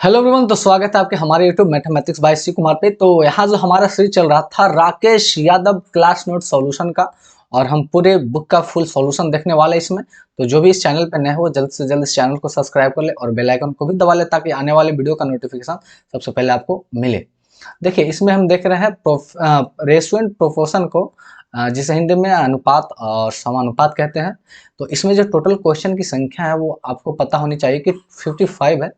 Hello everyone, तो स्वागत है आपके हमारे यूट्यूब मैथमेटिक्स बाय सी कुमार पे। तो यहाँ जो हमारा सीरीज चल रहा था Rakesh Yadav class note solution का, और हम पूरे बुक का फुल सॉल्यूशन देखने वाले हैं इसमें। तो जो भी इस चैनल पे नए हो जल्द से जल्द इस चैनल को सब्सक्राइब कर ले और बेल आइकन को भी दबा ले, ताकि आने वाले वीडियो का नोटिफिकेशन सबसे पहले आपको मिले। देखिए, इसमें हम देख रहे हैं रेशियो एंड प्रोपोर्शन को, जिसे हिंदी में अनुपात और समानुपात कहते हैं। तो इसमें जो टोटल क्वेश्चन की संख्या है वो आपको पता होनी चाहिए कि 55 है,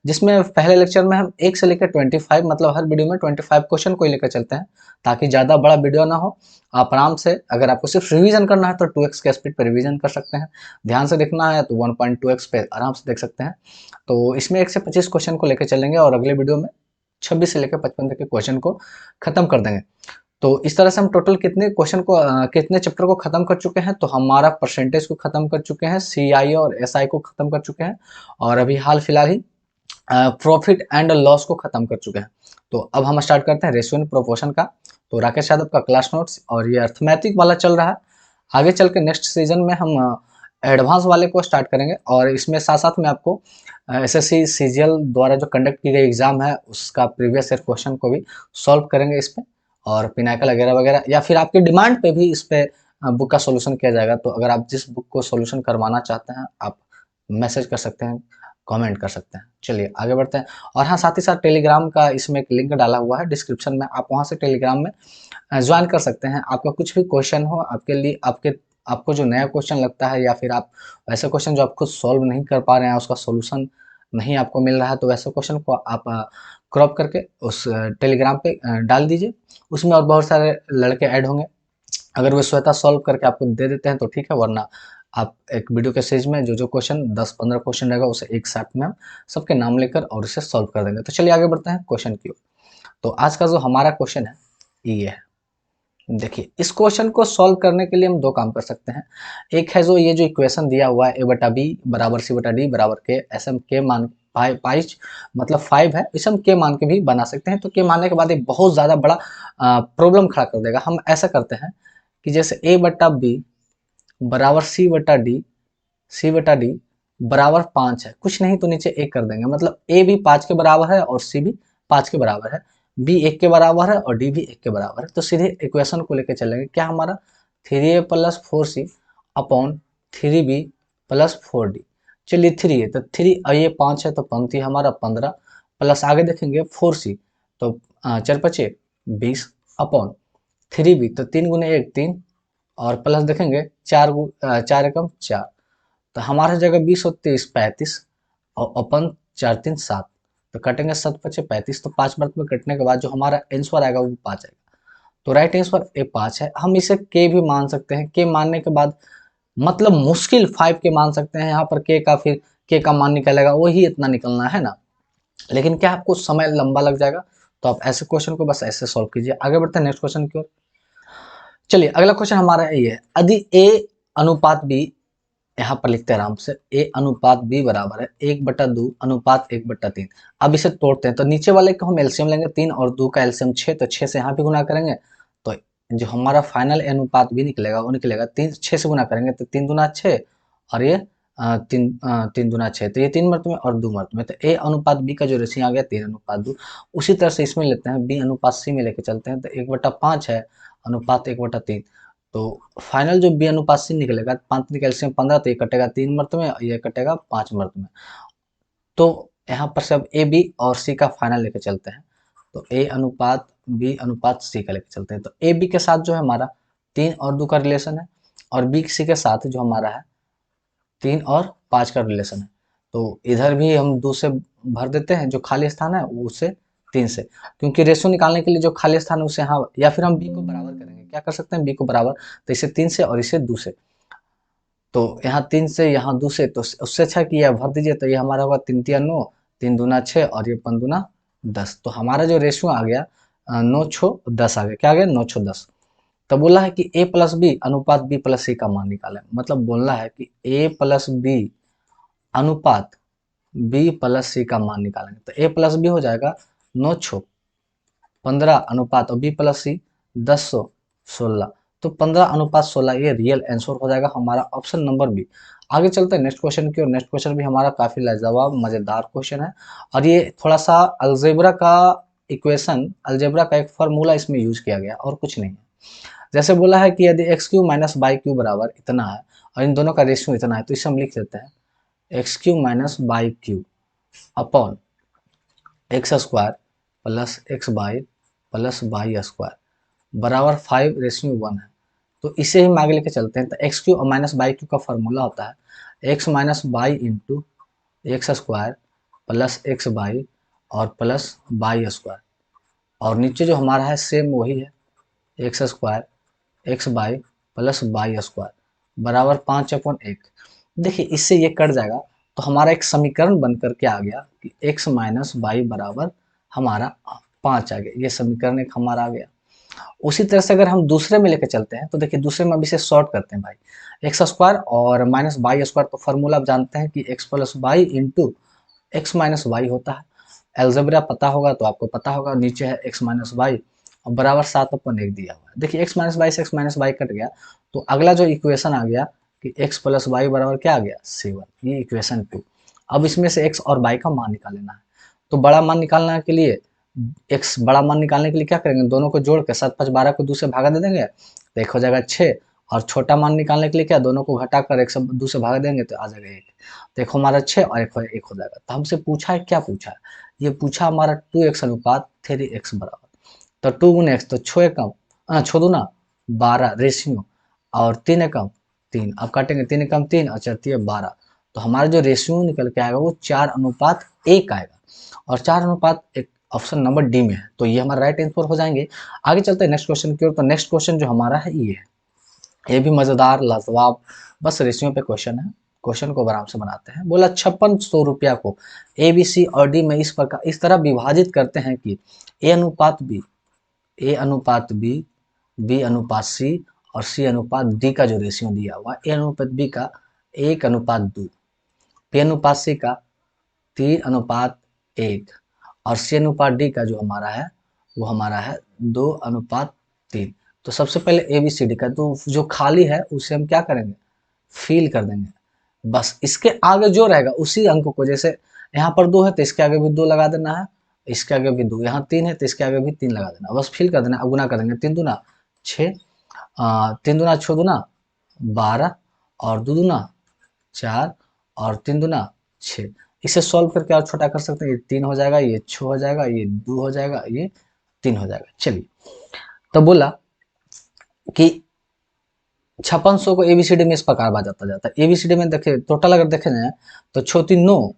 जिसमें पहले लेक्चर में हम 1 से लेकर 25, मतलब हर वीडियो में 25 क्वेश्चन को ही लेकर चलते हैं, ताकि ज़्यादा बड़ा वीडियो ना हो। आप आराम से, अगर आपको सिर्फ रिवीजन करना है तो 2x के स्पीड पर रिवीजन कर सकते हैं, ध्यान से देखना है तो 1.2x पे आराम से देख सकते हैं। तो इसमें 1 से 25 क्वेश्चन को लेकर चलेंगे और अगले वीडियो में 26 से लेकर 55 तक के क्वेश्चन को खत्म कर देंगे। तो इस तरह से हम टोटल कितने क्वेश्चन को कितने चैप्टर को खत्म कर चुके हैं। तो हमारा परसेंटेज को खत्म कर चुके हैं, CI और SI को खत्म कर चुके हैं, और अभी हाल फिलहाल ही प्रॉफिट एंड लॉस को खत्म कर चुके हैं। तो अब हम स्टार्ट करते हैं रेशियो एंड प्रोपोर्शन का। तो राकेश यादव का क्लास नोट्स और ये अर्थमेटिक वाला चल रहा है। आगे चल के नेक्स्ट सीजन में हम एडवांस वाले को स्टार्ट करेंगे, और इसमें साथ साथ में आपको SSC CGL द्वारा जो कंडक्ट की गई एग्जाम है उसका प्रीवियस ईयर क्वेश्चन को भी सॉल्व करेंगे इस पे, और पिनाकल वगैरह वगैरह, या फिर आपकी डिमांड पे भी इस पे बुक का सॉल्यूशन किया जाएगा। तो अगर आप जिस बुक को सॉल्यूशन करवाना चाहते हैं, आप मैसेज कर सकते हैं, कमेंट कर सकते हैं। चलिए आगे बढ़ते हैं। और हाँ, साथ ही साथ टेलीग्राम का इसमें एक लिंक डाला हुआ है डिस्क्रिप्शन में, आप वहाँ से टेलीग्राम में ज्वाइन कर सकते हैं। आपका कुछ भी क्वेश्चन हो, आपके लिए आपको जो नया क्वेश्चन लगता है, या फिर आप ऐसे क्वेश्चन जो आप खुद सॉल्व नहीं कर पा रहे हैं, उसका सोल्यूशन नहीं आपको मिल रहा है, तो वैसे क्वेश्चन को आप क्रॉप करके उस टेलीग्राम पे डाल दीजिए। उसमें और बहुत सारे लड़के ऐड होंगे, अगर वो स्वतः सॉल्व करके आपको दे देते हैं तो ठीक है, वरना आप एक वीडियो के सीरीज में जो जो क्वेश्चन 10-15 क्वेश्चन रहेगा उसे एक साथ में हम सबके नाम लेकर और इसे सॉल्व कर देंगे। तो चलिए आगे बढ़ते हैं क्वेश्चन की ओर। तो आज का जो हमारा क्वेश्चन है ये है। देखिए, इस क्वेश्चन को सॉल्व करने के लिए हम दो काम कर सकते हैं। एक है जो ये जो इक्वेशन दिया हुआ है A/B बराबर C/D बराबर के, ऐसे हम के मान पाइच मतलब 5 है, इसे हम के मान के भी बना सकते हैं। तो के मानने के बाद एक बहुत ज़्यादा बड़ा प्रॉब्लम खड़ा कर देगा। हम ऐसा करते हैं कि जैसे A/B बराबर C/D बराबर 5 है, कुछ नहीं तो नीचे 1 कर देंगे, मतलब A भी 5 के बराबर है और C भी 5 के बराबर है, B 1 के बराबर है और D भी 1 के बराबर है। तो सीधे इक्वेशन को लेकर चलेंगे, क्या हमारा 3A plus 4C upon 3B plus 4D। चलिए 3 है तो 3 और ये 5 है तो पंक्ति हमारा 15, प्लस आगे देखेंगे 4C, तो 4 पचे 20 अपॉन 3B, तो 3 गुने 1 3, और प्लस देखेंगे 4 एकम 4, तो हमारा जगह 20 और 23 35, और अपन 4 3 7, तो कटेंगे 7 पचे 35, तो 5 मरतबे कटने के बाद जो हमारा आंसर आएगा वो 5 आएगा। तो राइट आंसर ए 5 है। हम इसे के भी मान सकते हैं, के मानने के बाद मतलब मुश्किल 5 के मान सकते हैं। यहाँ पर के का, फिर के का मान निकलेगा, वही इतना निकलना है ना, लेकिन क्या आपको समय लंबा लग जाएगा। तो आप ऐसे क्वेश्चन को बस ऐसे सॉल्व कीजिए। आगे बढ़ते हैं नेक्स्ट क्वेश्चन की ओर। चलिए अगला क्वेश्चन हमारा ये है, यदि ए अनुपात बी, यहाँ पर लिखते हैं आराम से, ए अनुपात बी बराबर है 1/2 अनुपात 1/3। अब इसे तोड़ते हैं, तो नीचे वाले को हम एलसीएम लेंगे, 3 और 2 का एलसीएम 6, तो 6 से यहाँ भी गुना करेंगे, तो जो हमारा फाइनल अनुपात भी निकलेगा वो निकलेगा 3, 6 से गुना करेंगे तो 3 दूना 6, और ये 3 दूना 6, तो ये 3 मर्त में और 2 मर्त में, तो ए अनुपात बी का जो रेशियो आ गया 3:2। उसी तरह से इसमें लेते हैं, बी अनुपात सी में लेके चलते हैं, तो 1/5 है अनुपात 1/3। तो फाइनल जो बी अनुपात सी निकलेगा, 5 कैल्शियम 15, तो ये कटेगा 3 मर्त में और ये कटेगा 5 मर्त में। तो यहाँ पर से अब ए बी और सी का फाइनल लेके चलते हैं, तो ए अनुपात बी अनुपात सी का लेके चलते हैं। तो ए बी के साथ जो है हमारा 3 और 2 का रिलेशन है, और बी सी के साथ जो हमारा है 3 और 5 का रिलेशन है। तो इधर भी हम 2 से भर देते हैं, जो खाली स्थान है उसे 3 से, क्योंकि रेशियो निकालने के लिए जो खाली स्थान है उसे, हाँ, या फिर हम बी को बराबर करेंगे, क्या कर सकते हैं बी को बराबर, तो इसे 3 से और इसे 2 से, तो यहाँ 3 से यहाँ 2 से, तो उससे अच्छा कि यह भर दीजिए, तो ये हमारा होगा 3 तिया 9, 3 दूना 6 और ये 5 दूना 10। तो हमारा जो रेशियो आ गया 9 6 10 आ गया, क्या आ गया 9 6 10। तो बोला है कि ए प्लस बी अनुपात बी प्लस सी का मान निकालें, मतलब बोलना है कि ए प्लस बी अनुपात बी प्लस सी का मान निकालेंगे। तो ए प्लस बी हो जाएगा 9 6 15 अनुपात और बी प्लस सी 10 16, तो 15:16 ये रियल आंसर हो जाएगा हमारा ऑप्शन नंबर बी। आगे चलते हैं नेक्स्ट क्वेश्चन की, और नेक्स्ट क्वेश्चन भी हमारा काफी लाजवाब मजेदार क्वेश्चन है, और ये थोड़ा सा अलजेब्रा का इक्वेशन, अलजेब्रा का एक फार्मूला इसमें यूज किया गया और कुछ नहीं है। जैसे बोला है कि यदि x Q minus by Q बराबर इतना है और इन दोनों का रेशियो इतना है, तो इसे हम लिख देते हैं x Q minus by Q upon x square plus x by plus by square बराबर 5:1 है। तो इसे ही हम आगे लेके चलते हैं। तो x Q minus by Q का फॉर्मूला होता है x minus by into x square plus x by और प्लस बाई स्क्वायर, और नीचे जो हमारा है सेम वही है x square x by plus by square बराबर 5/1। देखिए इससे ये कट जाएगा, तो हमारा एक समीकरण बन करके आ गया कि एक्स माइनस बाई बराबर हमारा 5 आ गया। ये समीकरण एक हमारा आ गया। उसी तरह से अगर हम दूसरे में लेकर चलते हैं, तो देखिए दूसरे में अब इसे शॉर्ट करते हैं भाई। एक्स स्क्वायर और माइनस बाई स्क्वायर, तो फॉर्मूला आप जानते हैं कि x plus y into x minus y होता है। एल्जेब्रा पता होगा तो आपको पता होगा, नीचे है एक्स माइनस वाई और बराबर 7/1 दिया हुआ है। देखिए एक्स माइनस वाई से एक्स माइनस वाई कट गया, तो अगला जो इक्वेशन आ गया कि एक्स प्लस वाई बराबर क्या आ गया 7, ये इक्वेशन 2। अब इसमें से एक्स और वाई का मान निकाल लेना है। तो बड़ा मान निकालने के लिए एक्स बड़ा मान निकालने के लिए क्या करेंगे, दोनों को जोड़ के 7 5 12 को 2 से भागा दे देंगे तो 1 हो जाएगा 6, और छोटा मान निकालने के लिए क्या, दोनों को घटा कर 1 से 2 से भागा देंगे तो आ जाएगा 1। तो 1 हमारा 6 और 1 हो जाएगा। तो हमसे पूछा है, क्या पूछा है, ये पूछा हमारा 2x अनुपात 3x बराबर, तो 2 गुने x तो 6 एकम 6 दूना 12 रेशियो, और 3 एकम 3, अब काटेंगे 3 एकम 3 और 4 12, तो हमारा जो रेशियो निकल के आएगा वो 4:1 आएगा, और 4:1 ऑप्शन नंबर डी में है। तो ये हमारा राइट आंसर हो जाएंगे। आगे चलते हैं नेक्स्ट क्वेश्चन की ओर। तो नेक्स्ट क्वेश्चन जो हमारा है ये है, ये भी मजेदार लाजवाब, बस रेशियो पे क्वेश्चन है। क्वेश्चन को आराम से बनाते हैं। बोला 5600 रुपया को ए बी सी और डी में इस प्रकार इस तरह विभाजित करते हैं कि ए अनुपात बी, ए अनुपात बी, बी अनुपात सी और सी अनुपात डी का जो रेशियो दिया हुआ ए अनुपात बी का 1:2, बी अनुपात सी का 3:1 और सी अनुपात डी का जो हमारा है वो हमारा है 2:3। तो सबसे पहले ए बी सी डी का तो जो खाली है उसे हम क्या करेंगे, फिल कर देंगे। बस इसके आगे जो रहेगा उसी अंक को, जैसे यहाँ पर 2 है तो इसके आगे भी 2 लगा देना है, इसके आगे भी 2, यहाँ 3 है तो इसके आगे भी 3 लगा देना, बस फिल कर देना। अब गुना कर देंगे 3 दूना 6, 3 दूना 6 दूना 12 और 2 दूना 4 और 3 दूना 6। इसे सॉल्व करके और छोटा कर सकते हैं, ये 3 हो जाएगा, ये 6 हो जाएगा, ये 2 हो जाएगा, ये 3 हो जाएगा। चलिए तो बोला कि 5600 को एबीसीडी में इस प्रकार बांटा जाता है। एबीसीडी में देखे टोटल अगर देखे जाए तो 6 3 9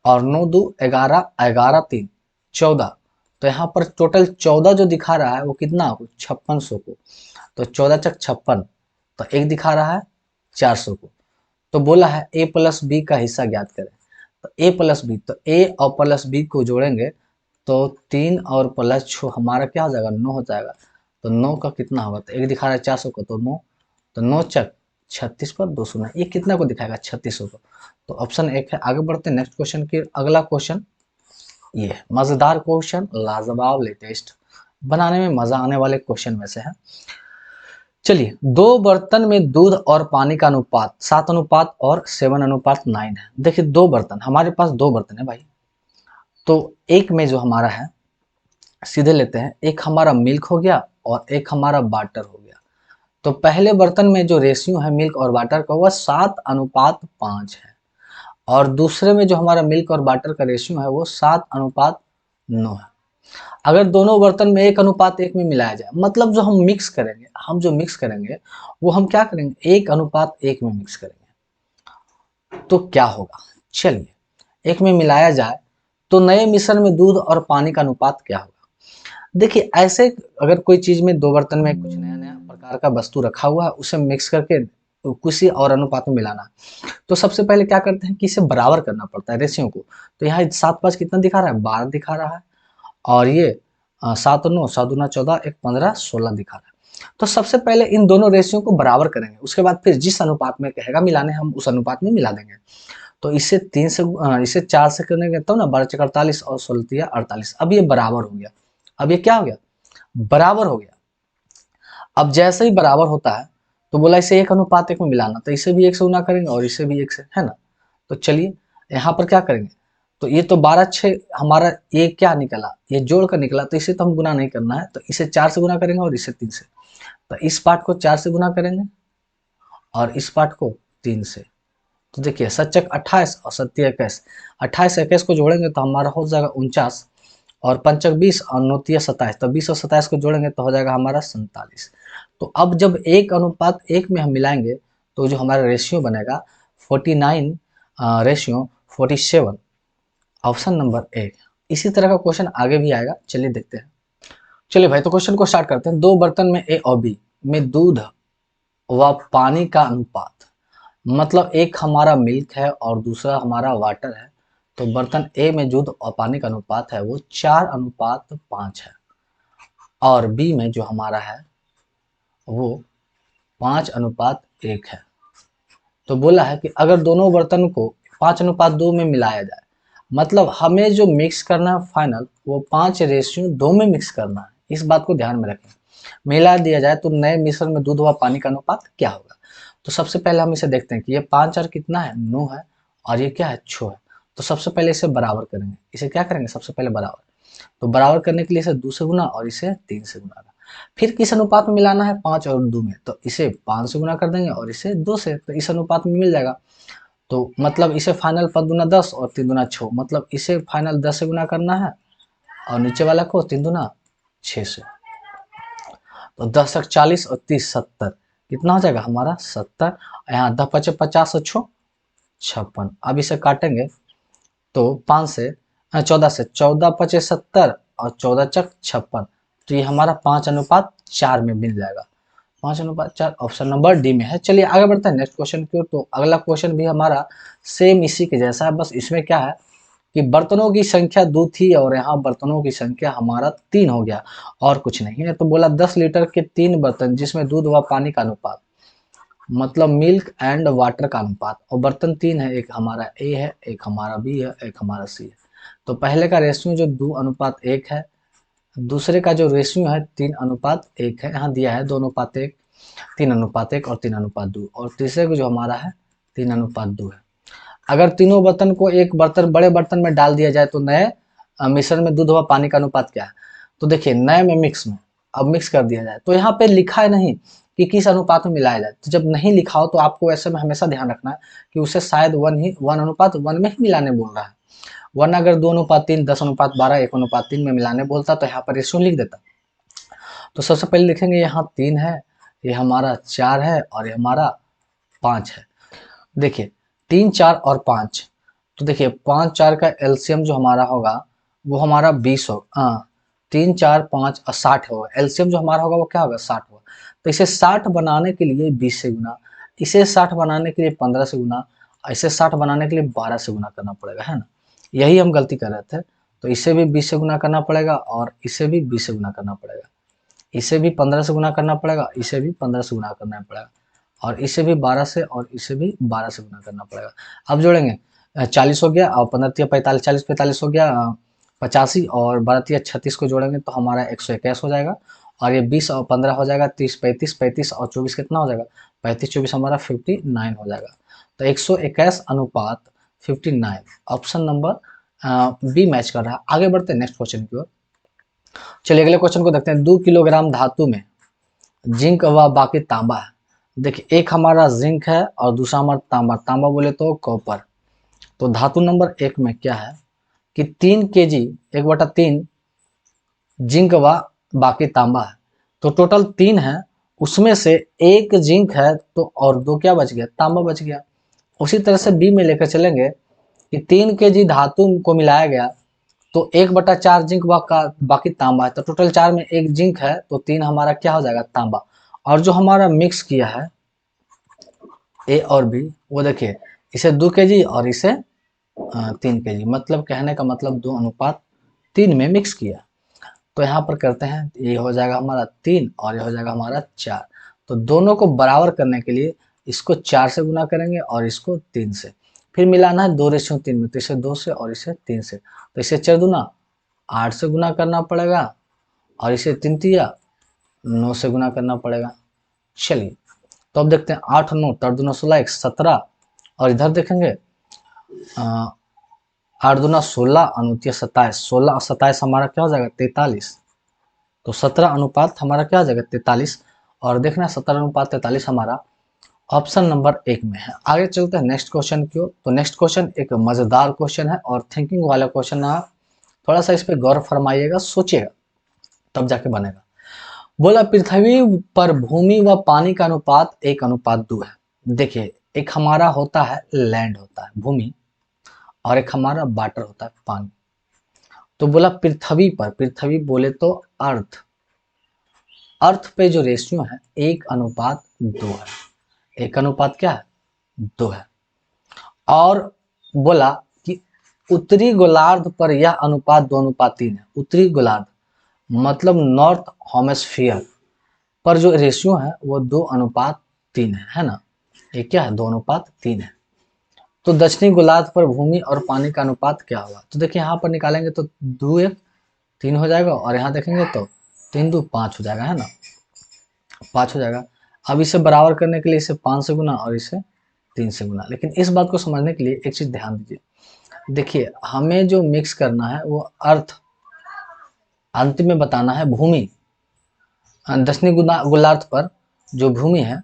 और 9 2 11, 11 3 14, तो यहाँ पर टोटल 14 जो दिखा रहा है वो कितना 5600 को, तो 14 चक 56, तो एक दिखा रहा है 400 को। तो बोला है ए प्लस बी का हिस्सा ज्ञात करें। तो ए प्लस बी, तो ए और प्लस बी को जोड़ेंगे तो 3 और प्लस 6 हमारा क्या हो जाएगा 9 हो जाएगा। तो 9 का कितना होगा, तो एक दिखा रहा है 400 को, तो 9, तो 9 चक 36 पर 2 शून्य, ये कितना को दिखाएगा 3600 को। तो ऑप्शन 1 है। आगे बढ़ते हैं नेक्स्ट क्वेश्चन की। अगला क्वेश्चन ये है मजेदार क्वेश्चन, लाजवाब, लेटेस्ट, बनाने में मजा आने वाले क्वेश्चन में से है। चलिए, 2 बर्तन में दूध और पानी का अनुपात 7 और 7:9 है। देखिए 2 बर्तन, हमारे पास 2 बर्तन है भाई। तो एक में जो हमारा है सीधे लेते हैं, एक हमारा मिल्क हो गया और एक हमारा वाटर हो गया। तो पहले बर्तन में जो रेशियो है मिल्क और वाटर का वह 7:5 है, और दूसरे में जो हमारा मिल्क और वाटर का रेशियो है वो 7:9 है। अगर दोनों बर्तन में 1:1 में मिलाया जाए, मतलब जो हम मिक्स करेंगे, वो हम क्या करेंगे 1:1 में मिक्स करेंगे। तो क्या होगा, चलिए एक में मिलाया जाए तो नए मिश्रण में दूध और पानी का अनुपात क्या होगा। देखिए ऐसे अगर कोई चीज में 2 बर्तन में कुछ नया नया प्रकार का वस्तु रखा हुआ है, उसे मिक्स करके किसी और अनुपात में मिलाना, तो सबसे पहले क्या करते हैं कि इसे बराबर करना पड़ता है रेशियो को। तो यहाँ 7 5 कितना दिखा रहा है 12 दिखा रहा है, और ये 7 9 7 दूना 14 1 15 16 दिखा रहा है। तो सबसे पहले इन दोनों रेशियो को बराबर करेंगे, उसके बाद फिर जिस अनुपात में कहेगा मिलाने हम उस अनुपात में मिला देंगे। तो इसे 3 से इसे 4 से करेंगे तो ना 12 चक 48 और 16 48, अब ये बराबर हो गया। अब ये क्या हो गया, बराबर हो गया। अब जैसे ही बराबर होता है तो बोला इसे 1:1 में मिलाना, तो इसे भी 1 से गुना करेंगे और इसे भी 1 से, है ना। तो चलिए यहाँ पर क्या करेंगे, तो ये तो 12×6 हमारा ये क्या निकला, ये जोड़ कर निकला, तो इसे तो हम गुना नहीं करना है, तो इसे 4 से गुना करेंगे और इसे 3 से। तो इस पार्ट को 4 से गुना करेंगे और इस पार्ट को 3 से। तो देखिए सच्चक 28 और सत्य 21, 28 को जोड़ेंगे तो हमारा हो जाएगा 49 और पंचक 20 और नौतिया 27, तो 20 और 27 को जोड़ेंगे तो हो जाएगा हमारा 47। तो अब जब 1:1 में हम मिलाएंगे तो जो हमारा रेशियो बनेगा 49:47, ऑप्शन नंबर ए। इसी तरह का क्वेश्चन आगे भी आएगा, चलिए देखते हैं। चलिए भाई, तो क्वेश्चन को स्टार्ट करते हैं। दो बर्तन में ए और बी में दूध व पानी का अनुपात, मतलब एक हमारा मिल्क है और दूसरा हमारा वाटर है, तो बर्तन ए में दूध और पानी का अनुपात है वो 4:5 है और बी में जो हमारा है वो 5:1 है। तो बोला है कि अगर दोनों बर्तन को 5:2 में मिलाया जाए, मतलब हमें जो मिक्स करना है फाइनल वो 5:2 में मिक्स करना है, इस बात को ध्यान में रखें। मिला दिया जाए तो नए मिश्रण में दूध व पानी का अनुपात क्या होगा। तो सबसे पहले हम इसे देखते हैं कि ये 5 और कितना है, 9 है और ये क्या है, 6 है। तो सबसे पहले इसे बराबर करेंगे, इसे क्या करेंगे सबसे पहले बराबर। तो बराबर करने के लिए इसे 2 से गुना और इसे 3 से गुना। फिर किस अनुपात में मिलाना है, 5 और 2 में, तो इसे 5 से गुना कर देंगे और इसे 2 से, तो इस अनुपात में मिल जाएगा। तो मतलब इसे फाइनल 5 दूना 10 और 3 दूना 6, मतलब इसे फाइनल 10 से गुना करना है और नीचे वाला को 3 दूना 6 से। तो 10 और 40 और 30 70, कितना हो जाएगा हमारा 70। यहाँ 10 पचे 50 और 6 56। अब इसे काटेंगे तो 5 से 14 से, 14 पचे 70 और 14 चक 56, तो ये हमारा 5:4 में मिल जाएगा। 5:4 ऑप्शन नंबर डी में है। चलिए आगे बढ़ते हैं नेक्स्ट क्वेश्चन की ओर। तो अगला क्वेश्चन भी हमारा सेम इसी के जैसा है, बस इसमें क्या है कि बर्तनों की संख्या 2 थी और यहाँ बर्तनों की संख्या हमारा 3 हो गया और कुछ नहीं है। तो बोला 10 लीटर के 3 बर्तन जिसमें दूध व पानी का अनुपात, मतलब मिल्क एंड वाटर का अनुपात, और बर्तन 3 है, एक हमारा ए है, एक हमारा बी है, एक हमारा सी है। तो पहले का रेशियो जो 2:1 है, दूसरे का जो रेशियो है 3:1 है, यहाँ दिया है 2:1, 3:1 और 3:2, और तीसरे को जो हमारा है 3:2 है। अगर तीनों बर्तन को एक बर्तन बड़े बर्तन में डाल दिया जाए तो नए मिश्रण में दूध व पानी का अनुपात क्या है। तो देखिए नए में मिक्स में अब मिक्स कर दिया जाए, तो यहाँ पे लिखा है नहीं कि किस अनुपात में मिलाया जाए। तो जब नहीं लिखा हो तो आपको ऐसे में हमेशा ध्यान रखना है कि उसे शायद 1:1 में ही मिलाने बोल रहा है, वरना अगर 2:3, 10:12, 1:3 में मिलाने बोलता तो यहाँ पर रेशियो लिख देता। तो सबसे पहले लिखेंगे यहाँ 3 है, ये हमारा 4 है और ये हमारा 5 है। देखिए 3, 4 और 5, तो देखिए 5, 4 का एलसीएम जो हमारा होगा वो हमारा 20 होगा। हाँ 3, 4, 5 और 60 होगा, एलसीएम जो हमारा होगा वो क्या होगा 60 होगा। तो इसे 60 बनाने के लिए 20 से गुना, इसे 60 बनाने के लिए 15 से गुना, इसे 60 बनाने के लिए 12 से गुना करना पड़ेगा, है ना। यही हम गलती कर रहे थे। तो इसे भी 20 से गुना करना पड़ेगा और इसे भी 20 से गुना करना पड़ेगा, इसे भी 15 से गुना करना पड़ेगा, इसे भी 15 से गुना करना पड़ेगा, और इसे भी 12 से और इसे भी 12 से गुना करना पड़ेगा। अब जोड़ेंगे 40 हो गया और 15 45, 40 45 हो गया 85, और 12 36 को जोड़ेंगे तो हमारा 121 हो जाएगा, और ये 20 और 15 हो जाएगा 30, 35, 35 और 24 कितना हो जाएगा 35, 24 हमारा 59 हो जाएगा। तो 121 अनुपात 59, ऑप्शन नंबर बी मैच कर रहा है। आगे बढ़ते हैं नेक्स्ट क्वेश्चन की ओर। चलिए अगले क्वेश्चन को देखते हैं। 2 किलोग्राम धातु में जिंक व बाकी तांबा है। देखिए एक हमारा जिंक है और दूसरा हमारा तांबा, तांबा बोले तो कॉपर। तो धातु नंबर 1 में क्या है कि 3 kg 1/3 जिंक व बाकी तांबा है, तो टोटल 3 है, उसमें से एक जिंक है तो और 2 क्या बच गया, तांबा बच गया। उसी तरह से बी में लेकर चलेंगे कि 3 kg धातु को मिलाया गया तो 1/4 जिंक बाकी तांबा है, तो टोटल 4 में एक जिंक है तो 3 हमारा क्या हो जाएगा तांबा। और जो हमारा मिक्स किया है ए और बी, वो देखिए इसे 2 kg और इसे 3 kg, मतलब कहने का मतलब 2:3 में मिक्स किया। तो यहाँ पर करते हैं, ये हो जाएगा हमारा 3 और ये हो जाएगा हमारा 4। तो दोनों को बराबर करने के लिए इसको 4 से गुना करेंगे और इसको 3 से, फिर मिलाना है 2:3 में, तो इसे 2 से और इसे 3 से, तो इसे 4 दूना 8 से गुना करना पड़ेगा और इसे 3 तिया 9 से गुना करना पड़ेगा। चलिए तो अब देखते हैं 8 9 8 दूना 16 1 17 और इधर देखेंगे 8 दूना 16 अनुतीय 27 16 और 27 हमारा क्या हो जाएगा 43। तो 17 अनुपात हमारा क्या हो जाएगा 43 और देखना 17 अनुपात 43 हमारा ऑप्शन नंबर 1 में है। आगे चलते हैं नेक्स्ट क्वेश्चन की ओर। तो नेक्स्ट क्वेश्चन एक मजेदार क्वेश्चन है और थिंकिंग वाला क्वेश्चन है। थोड़ा सा इस पे गौर फरमाइएगा, सोचिएगा, तब जाके बनेगा। बोला पृथ्वी पर भूमि व पानी का अनुपात 1:2 है। देखिए एक हमारा होता है लैंड होता है भूमि और एक हमारा वाटर होता है पानी। तो बोला पृथ्वी पर, पृथ्वी बोले तो अर्थ, अर्थ पे जो रेशियो है 1:2 है। 1:2 क्या है 2 है। और बोला कि उत्तरी गोलार्ध पर यह अनुपात 2:3 है। उत्तरी गोलार्ध मतलब नॉर्थ हेमिस्फीयर पर जो रेशियो है वो 2:3 है ना। ये क्या है 2:3 है। तो दक्षिणी गोलार्ध पर भूमि और पानी का अनुपात क्या होगा। तो देखिए यहाँ पर निकालेंगे तो 2 1 3 हो जाएगा और यहाँ देखेंगे तो 3 2 5 हो जाएगा, है ना, 5 हो जाएगा। अब इसे बराबर करने के लिए इसे 5 से गुना और इसे 3 से गुना। लेकिन इस बात को समझने के लिए एक चीज ध्यान दीजिए। देखिए हमें जो मिक्स करना है वो अर्थ, अंतिम में बताना है भूमि, दक्षिणी गोलार्ध पर जो भूमि है।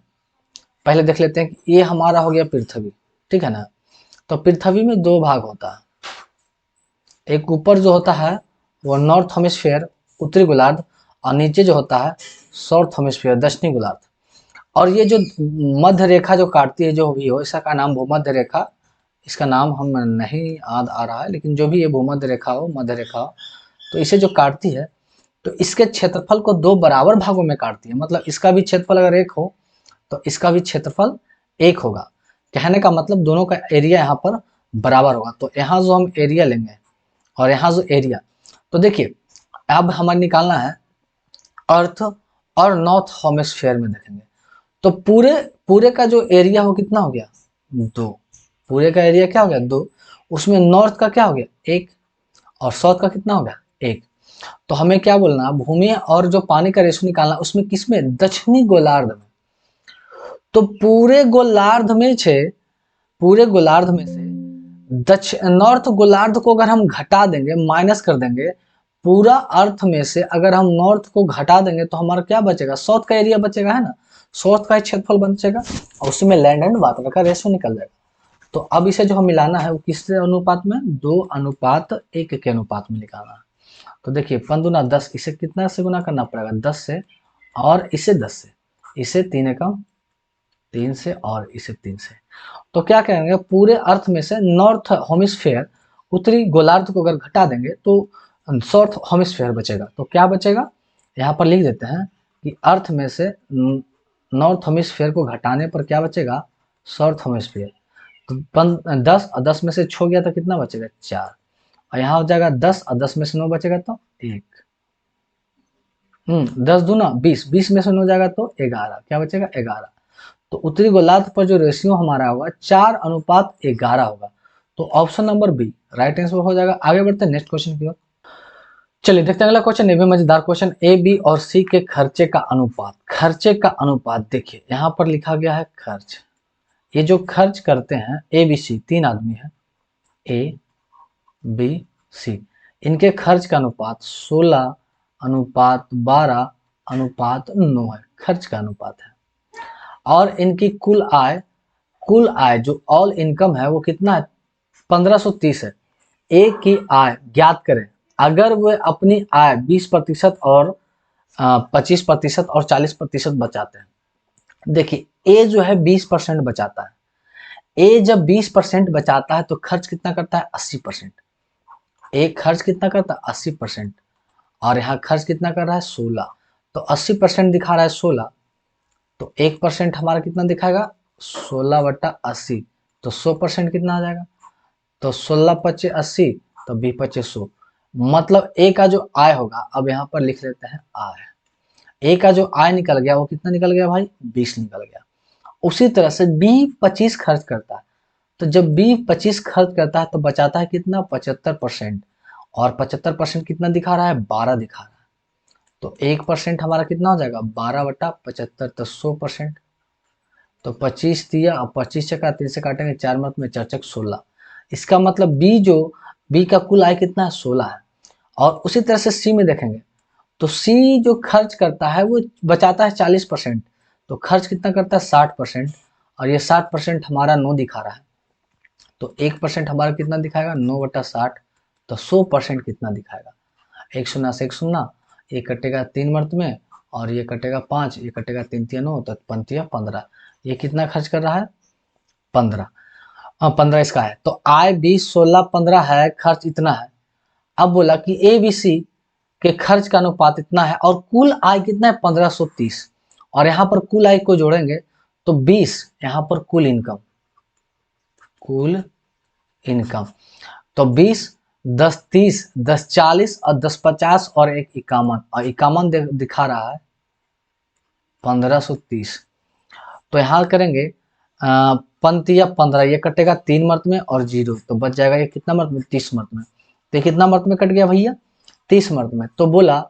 पहले देख लेते हैं कि ये हमारा हो गया पृथ्वी, ठीक है ना। तो पृथ्वी में 2 भाग होता है। एक ऊपर जो होता है वो नॉर्थ हेमिस्फीयर उत्तरी गोलार्ध और नीचे जो होता है साउथ हेमिस्फीयर दक्षिणी गोलार्ध। और ये जो मध्य रेखा जो काटती है जो भी हो, इसका नाम भूमध्य रेखा, इसका नाम हम नहीं याद आ रहा है, लेकिन जो भी ये भूमध्य रेखा हो मध्य रेखा हो, तो इसे जो काटती है तो इसके क्षेत्रफल को 2 बराबर भागों में काटती है। मतलब इसका भी क्षेत्रफल अगर 1 हो तो इसका भी क्षेत्रफल 1 होगा। कहने का मतलब दोनों का एरिया यहाँ पर बराबर होगा। तो यहाँ जो हम एरिया लेंगे और यहाँ जो एरिया, तो देखिए अब हमें निकालना है अर्थ और नॉर्थ हेमिस्फीयर में देखेंगे तो पूरे पूरे का जो एरिया हो कितना हो गया 2। पूरे का एरिया क्या हो गया 2। उसमें नॉर्थ का क्या हो गया 1 और साउथ का कितना हो गया 1। तो हमें क्या बोलना, भूमि और जो पानी का रेशो निकालना, उसमें किसमें दक्षिणी गोलार्ध में। तो पूरे गोलार्ध में से, पूरे गोलार्ध में से नॉर्थ गोलार्ध को अगर हम घटा देंगे, माइनस कर देंगे, पूरा अर्थ में से अगर हम नॉर्थ को घटा देंगे तो हमारा क्या बचेगा साउथ का एरिया बचेगा, है ना। साउथ का क्षेत्रफल बचेगा और उसी में लैंड एंड वाटर का रेशो निकल जाएगा। तो अब इसे जो हम मिलाना है वो किस अनुपात में 2:1 के अनुपात में निकालना है। तो देखिए 5 दूना 10, इसे कितना से गुना करना पड़ेगा 10 से, और इसे 10 से, इसे 3 एकम 3 से और इसे 3 से। तो क्या करेंगे पूरे अर्थ में से नॉर्थ हेमिस्फीयर उत्तरी गोलार्ध को अगर घटा देंगे तो साउथ हेमिस्फीयर बचेगा। तो क्या बचेगा यहाँ पर लिख देते हैं कि अर्थ में से नॉर्थ हेमिस्फीयर को घटाने पर क्या बचेगा साउथ हेमिस्फीयर। तो 10 और 10 में से 6 गया तो कितना बचेगा 4, और यहाँ हो जाएगा 10 और 10 में से 9 बचेगा तो 1। 10 दूना 20, 20 में से 9 जाएगा तो 11, क्या बचेगा 11। तो उत्तरी गोलार्ध पर जो रेशियो हमारा होगा 4:11 होगा। तो option number B right answer हो जाएगा। आगे बढ़ते हैं नेक्स्ट क्वेश्चन की ओर। चलिए देखते हैं अगला क्वेश्चन, ये भी मजेदार क्वेश्चन। ए बी और सी के खर्चे का अनुपात, खर्चे का अनुपात देखिए यहाँ पर लिखा गया है खर्च। ये जो खर्च करते हैं ए बी सी, 3 आदमी है ए बी सी, इनके खर्च का अनुपात 16:12:9 है, खर्च का अनुपात है। और इनकी कुल आय, कुल आय जो ऑल इनकम है वो कितना है 1530 है। एक की आय ज्ञात करें अगर वो अपनी आय 20% और 25% और 40% बचाते हैं। देखिए ए जो है 20% बचाता है। ए जब 20% बचाता है तो खर्च कितना करता है 80%। एक खर्च कितना करता है 80%, और यहाँ खर्च कितना कर रहा है 16। तो 80% दिखा रहा है 16, तो 1% हमारा कितना दिखाएगा 16/80, तो 100% कितना आ जाएगा। तो 16×5 = 80, तो 20×5 = 100। मतलब ए का जो आय होगा, अब यहाँ पर लिख लेते हैं आय, ए का जो आय निकल गया वो कितना निकल गया भाई 20 निकल गया। उसी तरह से बी 25 खर्च करता है, तो जब बी 25 खर्च करता है तो बचाता है कितना 75%, और 75% कितना दिखा रहा है 12 दिखा रहा है। तो 1% हमारा कितना हो जाएगा 12/75, तो 100%। तो 25 दिया, अब 25 चक्का 3 से काटेंगे, 4 मत में 4 चक 16। इसका मतलब बी का कुल आय कितना है 16 है। और उसी तरह से सी में देखेंगे तो सी जो खर्च करता है वो बचाता है 40%, तो खर्च कितना करता है 60%, और ये 60% हमारा 9 दिखा रहा है। तो 1% हमारा कितना दिखाएगा 9/60, तो 100% कितना दिखाएगा, एक शून्य से एक शून्य, ये कटेगा 3 मर्त में, और ये कटेगा 5, ये कटेगा 3 3 9, तो 5 15। ये कितना खर्च कर रहा है 15। हाँ 15 इसका है। तो आय 20 16 15 है, खर्च इतना है। अब बोला कि ए बी सी के खर्च का अनुपात इतना है और कुल आय कितना है 1530, और यहाँ पर कुल आय को जोड़ेंगे तो 20, यहाँ पर कुल इनकम तो 20 10 30 10 40 और 10 50 और 1 51, और 51 दिखा रहा है 1530। तो यहाँ करेंगे पंतिया 15, ये कटेगा 3 मर्त में और 0, तो बच जाएगा ये कितना मर्त में 30 मर्त में। तो कितना मर्त में कट गया भैया 30 मर्त में। तो बोला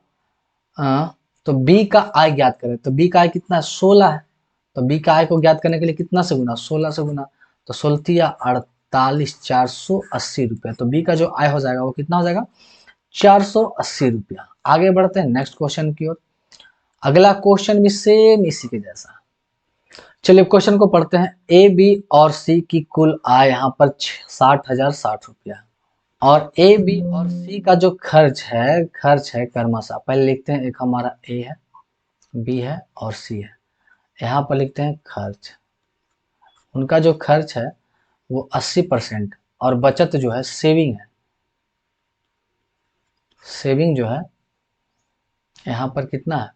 तो बी का आय ज्ञात करें, तो बी का आय कितना है 16 है। तो बी का आय को ज्ञात करने के लिए कितना से गुना 16 से गुना, तो 16 48 480 रुपया। तो बी का जो आय हो जाएगा वो कितना हो जाएगा 480 रुपया। आगे बढ़ते हैं नेक्स्ट क्वेश्चन की ओर। अगला क्वेश्चन भी सेम इसी के जैसा। चलिए क्वेश्चन को पढ़ते हैं। ए बी और सी की कुल आय यहाँ पर 60,060 रुपया, और ए बी और सी का जो खर्च है क्रमशः पहले लिखते हैं, एक हमारा ए है, बी है और सी है। यहाँ पर लिखते हैं खर्च, उनका जो खर्च है वो 80%, और बचत जो है सेविंग है, सेविंग जो है यहाँ पर कितना है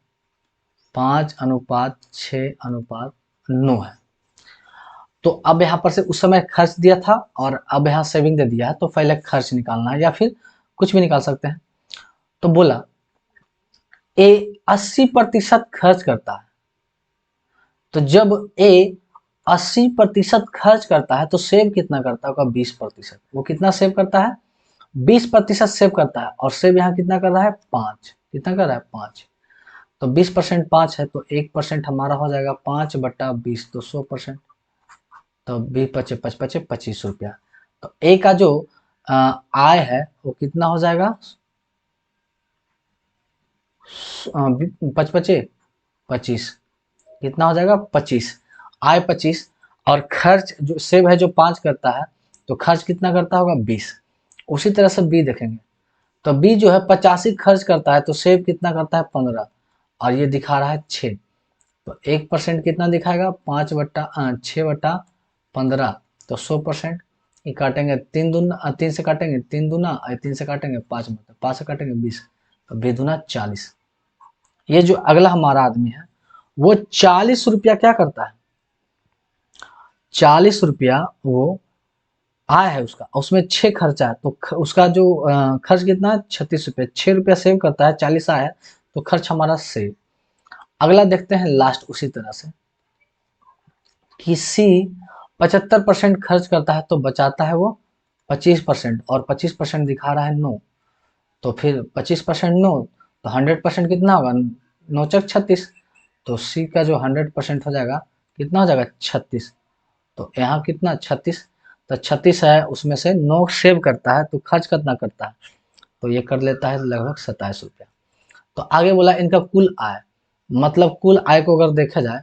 5:6:9 है। तो अब यहाँ पर से उस समय खर्च दिया था और अब यहाँ सेविंग दे दिया है, तो पहले खर्च निकालना है या फिर कुछ भी निकाल सकते हैं। तो बोला ए 80% खर्च करता है, तो जब ए 80% खर्च करता है तो सेव कितना करता होगा 20%। वो कितना सेव करता है 20% सेव करता है, और सेव यहाँ कितना कर रहा है 5, कितना कर रहा है 5। तो 20% 5 है, तो 1% हमारा हो जाएगा 5/20, तो 100%। तो 20 × 5 = 25 रुपया। तो ए का जो आय है वो कितना हो जाएगा 5×5 = 25, कितना हो जाएगा 25, आय 25, और खर्च जो सेव है जो 5 करता है, तो खर्च कितना करता होगा 20। उसी तरह से बी देखेंगे, तो बी जो है 85 खर्च करता है, तो सेव कितना करता है 15, और ये दिखा रहा है 6। तो 1% कितना दिखाएगा 6/15, तो 100%। ये काटेंगे 3 दूना 3 से काटेंगे 3 दूना, 3 से काटेंगे 5, मतलब 5 से काटेंगे 20, तो 2 दूना 40। ये जो अगला हमारा आदमी है वो 40 रुपया क्या करता है 40 रुपया वो आय है उसका, उसमें 6 खर्चा है, तो उसका जो खर्च कितना है 36 रुपया, 6 रुपया सेव करता है, 40 आया है, तो खर्च हमारा सेव। अगला देखते हैं लास्ट उसी तरह से कि सी 75% खर्च करता है तो बचाता है वो 25%, और 25% दिखा रहा है 9, तो फिर 25% 9, तो 100% कितना होगा 9 × 36, तो सी का जो 100% हो जाएगा कितना हो जाएगा 36। तो यहाँ कितना 36, तो 36 है, उसमें से 9 सेव करता है, तो खर्च कितना करता है, तो ये कर लेता है लगभग 27 रुपया। तो आगे बोला इनका कुल आय, मतलब कुल आय को अगर देखा जाए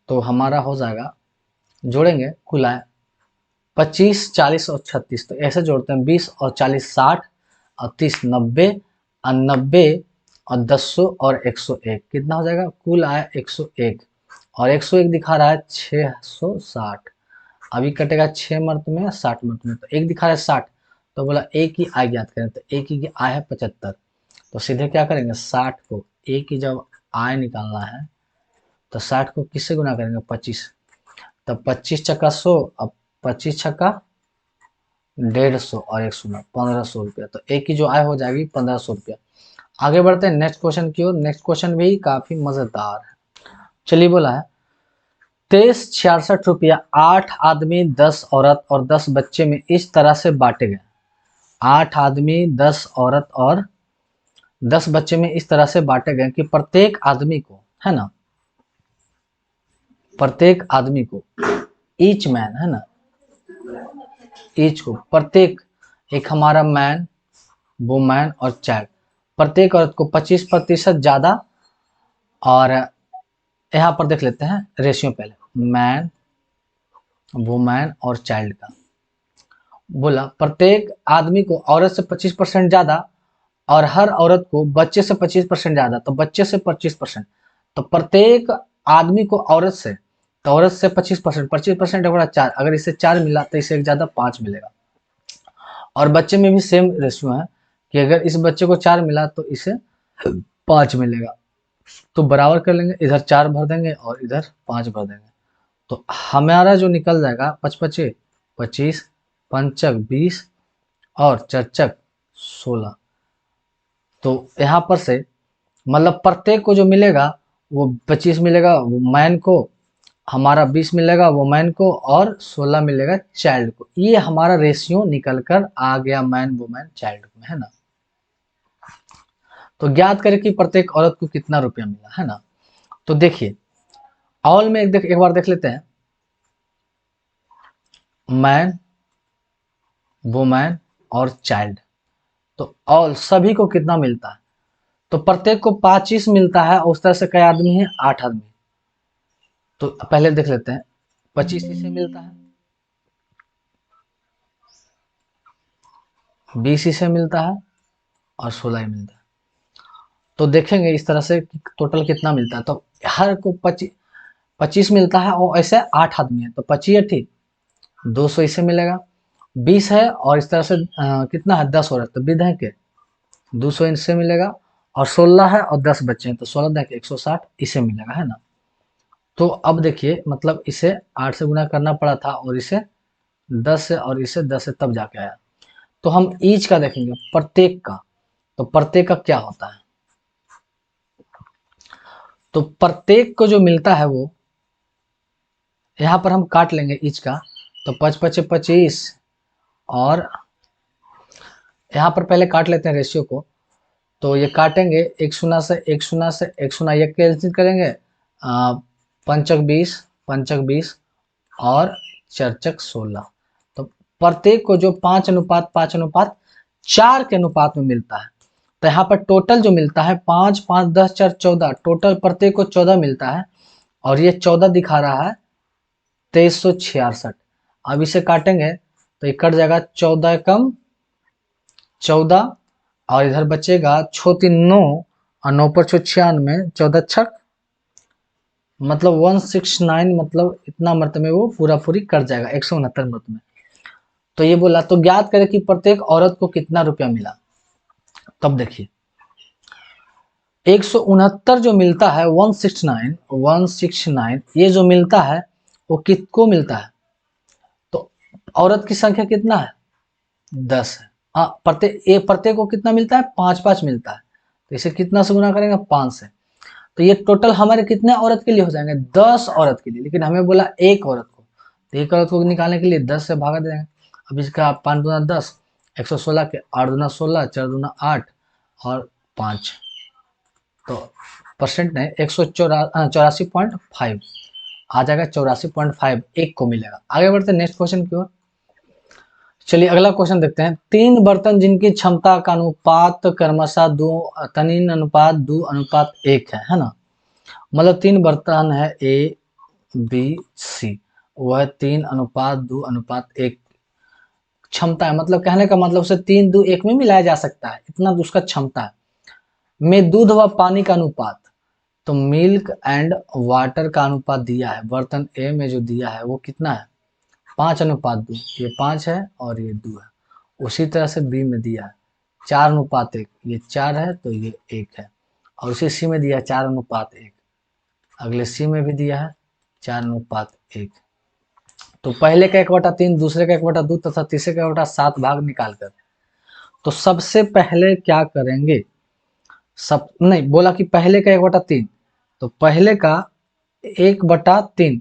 तो हमारा हो जाएगा, जोड़ेंगे कुल आय 25 40 और 36, तो ऐसे जोड़ते हैं 20 और 40 60 और 30 90 और 90 और 100 और 101, कितना हो जाएगा कुल आय 101, और 101 दिखा रहा है 660। अभी कटेगा 6 मर्त में 60 मर्त में, तो एक दिखा रहा है 60, तो बोला ए की आय ज्ञात करें, तो ए की आय है 75, तो सीधे क्या करेंगे 60 को, ए की जब आय निकालना है तो 60 को किससे गुना करेंगे 25, तब 25 × 100, अब 25 × 150 और 1 शून्य 1500 रुपया। तो एक की जो आय हो जाएगी 1500 रुपया। आगे बढ़ते हैं नेक्स्ट क्वेश्चन की ओर। नेक्स्ट क्वेश्चन भी काफी मजेदार है। चलिए बोला है 2366 रुपया 8 आदमी 10 औरत और 10 बच्चे में इस तरह से बांटे गए। 8 आदमी 10 औरत और 10 बच्चे में इस तरह से बांटे गए कि प्रत्येक आदमी को, है ना, प्रत्येक आदमी को, ईच मैन, है ना, ईच को, प्रत्येक, एक हमारा मैन, वुमेन और चाइल्ड, प्रत्येक औरत को 25% ज्यादा। और यहाँ पर देख लेते हैं रेशियो पहले, मैन, वुमेन और चाइल्ड का। बोला प्रत्येक आदमी को औरत से 25% ज्यादा और हर औरत को बच्चे से 25% ज्यादा, तो बच्चे से 25%, तो प्रत्येक आदमी को औरत से, तो औरत से 25%, 25% बड़ा 4, अगर इसे 4 मिला तो इसे एक ज्यादा 5 मिलेगा। और बच्चे में भी सेम रेशियो है कि अगर इस बच्चे को 4 मिला तो इसे 5 मिलेगा। तो बराबर कर लेंगे, इधर 4 भर देंगे और इधर 5 भर देंगे, तो हमारा जो निकल जाएगा 5×5 = 25, 5×20 और 4×4 = 16। तो यहाँ पर से मतलब प्रत्येक को जो मिलेगा वो 25 मिलेगा वो मैन को, हमारा 20 मिलेगा वो मैन को और 16 मिलेगा चाइल्ड को। ये हमारा रेशियो निकल कर आ गया मैन, वुमेन, चाइल्ड में, है ना। तो ज्ञात करें कि प्रत्येक औरत को कितना रुपया मिला, है ना। तो देखिए ऑल में एक बार देख लेते हैं, मैन, वुमेन और चाइल्ड, तो ऑल सभी को कितना मिलता है, तो प्रत्येक को 25 मिलता है। उस तरह से कई आदमी है, 8 आदमी। तो पहले देख लेते हैं, 25 इसे मिलता है, 20 इसे मिलता है और 16 मिलता है। तो देखेंगे इस तरह से टोटल कितना मिलता है। तो हर को 25 मिलता है और ऐसे 8 आदमी है, तो 25×8 = 200 इसे मिलेगा। 20 है और इस तरह से कितना है, 10 औरत, तो विध है के 200 इनसे मिलेगा। और 16 है और 10 बच्चे हैं, तो 16 देख 160 इसे मिलेगा, है ना। तो अब देखिए मतलब इसे 8 से गुना करना पड़ा था और इसे 10 से और इसे 10 से तब जाके आया। तो हम ईच का देखेंगे, प्रत्येक का, तो प्रत्येक का क्या होता है, तो प्रत्येक को जो मिलता है वो यहाँ पर हम काट लेंगे ईच का, तो 5×5 = 25 और यहाँ पर पहले काट लेते हैं रेशियो को। तो ये काटेंगे, एक शून्य से एक शून्य से एक शून्य, ये कैंसिल करेंगे, 5×20, 5×20 और 4×16। तो प्रत्येक को जो 5:5:5:4 के अनुपात में मिलता है। तो यहाँ पर टोटल जो मिलता है 5, 5, 10, 4, 14, टोटल प्रत्येक को 14 मिलता है और ये 14 दिखा रहा है 2366। अब इसे काटेंगे तो ये कट जाएगा, 14 कम 14 और इधर बचेगा 6×3 = 9 और 9×5 = 96, 14×6 मतलब 169, मतलब इतना मर्तबे में वो पूरा पूरी कट जाएगा, 169 मर्तबे में। तो ये बोला तो ज्ञात करें कि प्रत्येक औरत को कितना रुपया मिला। तब देखिए 169 जो मिलता है, 169 ये जो मिलता है वो किसको मिलता है, तो औरत की संख्या कितना है, 10 है। प्रत्येक को कितना मिलता है, 5-5 मिलता है। तो इसे कितना से गुना करेंगे, 5 से। तो ये टोटल हमारे कितने औरत के लिए हो जाएंगे, 10 औरत के लिए। लेकिन हमें बोला एक औरत को, तो एक औरत को निकालने के लिए 10 से भागा देंगे। अब इसका 5×2 = 10, 116 के 8×2 = 16, 4×2 = 8 और 5, तो परसेंट नहीं, 184.5 आ जाएगा, 84.5 एक को मिलेगा। आगे बढ़ते नेक्स्ट क्वेश्चन की ओर। चलिए अगला क्वेश्चन देखते हैं। 3 बर्तन जिनकी क्षमता का अनुपात क्रमशः 3:2:1 है ना। मतलब 3 बर्तन है A, B, C, वह 3:2:1 क्षमता है। मतलब कहने का मतलब उसे 3:2:1 में मिलाया जा सकता है, इतना उसका क्षमता है। में दूध व पानी का अनुपात, तो मिल्क एंड वाटर का अनुपात दिया है बर्तन ए में, जो दिया है वो कितना है, 5:2, ये 5 है और ये 2 है। उसी तरह से बी में दिया है 4:1, ये 4 है तो ये 1 है। और उसी सी में दिया है 4:1, अगले सी में भी दिया है 4:1। तो पहले का 1/3, दूसरे का 1/2 तथा तीसरे का 1/7 भाग निकालकर, तो सबसे पहले क्या करेंगे, सब नहीं बोला कि पहले का 1/3, तो पहले का 1/3,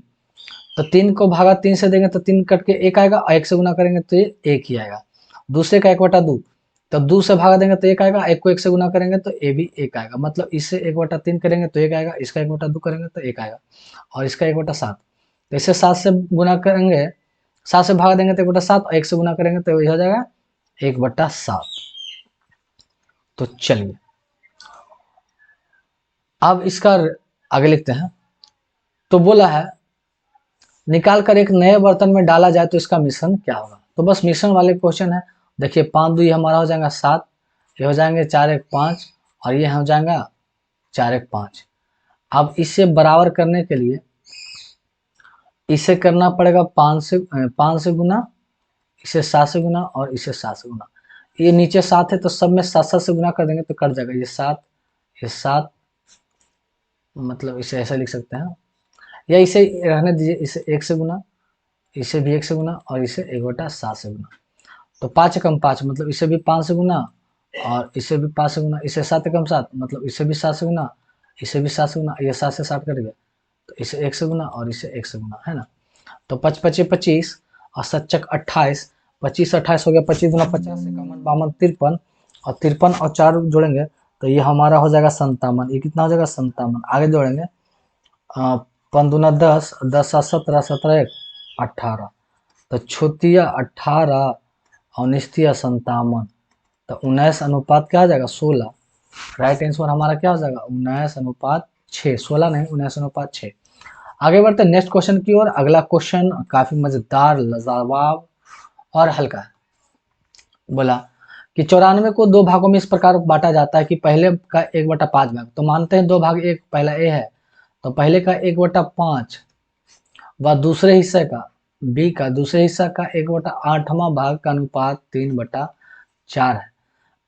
तो 3 को भागा 3 से देंगे तो 3 कट के 1 आएगा, और 1 से गुना करेंगे तो ये 1 ही आएगा। दूसरे का 1/2, तो 2 से भागा देंगे तो 1 आएगा, 1 को 1 से गुना करेंगे तो ए भी 1 आएगा, मतलब इससे 1/3 करेंगे तो 1 आएगा, इसका 1/2 करेंगे तो 1 आएगा, और इसका 1/7। तो इसे 7 से गुना करेंगे, 7 से भागा देंगे तो 1/7, और 1 से गुना करेंगे तो ये हो जाएगा 1/7। तो चलिए अब इसका आगे लिखते हैं। तो बोला है निकाल कर एक नए बर्तन में डाला जाए तो इसका मिश्रण क्या होगा। तो बस मिश्रण वाले क्वेश्चन है। देखिए 5 2 हमारा हो जाएगा 7, ये हो जाएंगे 4 1 5, और ये हो जाएगा 4 1 5। अब इसे बराबर करने के लिए इसे करना पड़ेगा 5 से गुना, इसे 7 से गुना, और इसे 7 से गुना। ये नीचे 7 है तो सब में 7 7 से गुना कर देंगे तो कट जाएगा, ये 7 ये 7, मतलब इसे ऐसे लिख सकते हैं, या इसे रहने दीजिए, इसे 1 से गुना, इसे भी 1 से गुना, और इसे 1/7 से गुना। तो 5 एकम 5, मतलब इसे भी 5 से गुना, और इसे भी 5 से गुना, इसे 7 एकम 7, मतलब इसे भी 7 से गुना, इसे भी 7 से गुना, ये 7 से 7 कट गया, तो इसे 1 से गुना और इसे 1 से गुना, है ना। तो 5 5 25 और 7 चक 28, 25 28 हो गया, 25 गुना 50, 51 52 53, और 53 और 4 जोड़ेंगे तो ये हमारा हो जाएगा 57। ये कितना हो जाएगा 57। आगे जोड़ेंगे 5 दूना 10, 10 7 17, 17 1 18, तो छोतिया 18 और निस्तिया 57, तो 19 अनुपात क्या हो जाएगा 16। राइट आंसर हमारा क्या हो जाएगा 19/6, 16 नहीं 19/6। आगे बढ़ते हैं नेक्स्ट क्वेश्चन की ओर। अगला क्वेश्चन काफी मजेदार, लाजवाब और हल्का है। बोला कि 94 को 2 भागों में इस प्रकार बांटा जाता है कि पहले का 1/5 भाग, तो मानते हैं 2 भाग, एक पहला ए है तो पहले का 1/5 व दूसरे हिस्से का बी का दूसरे हिस्सा का 1/8वां भाग का अनुपात 3/4 है।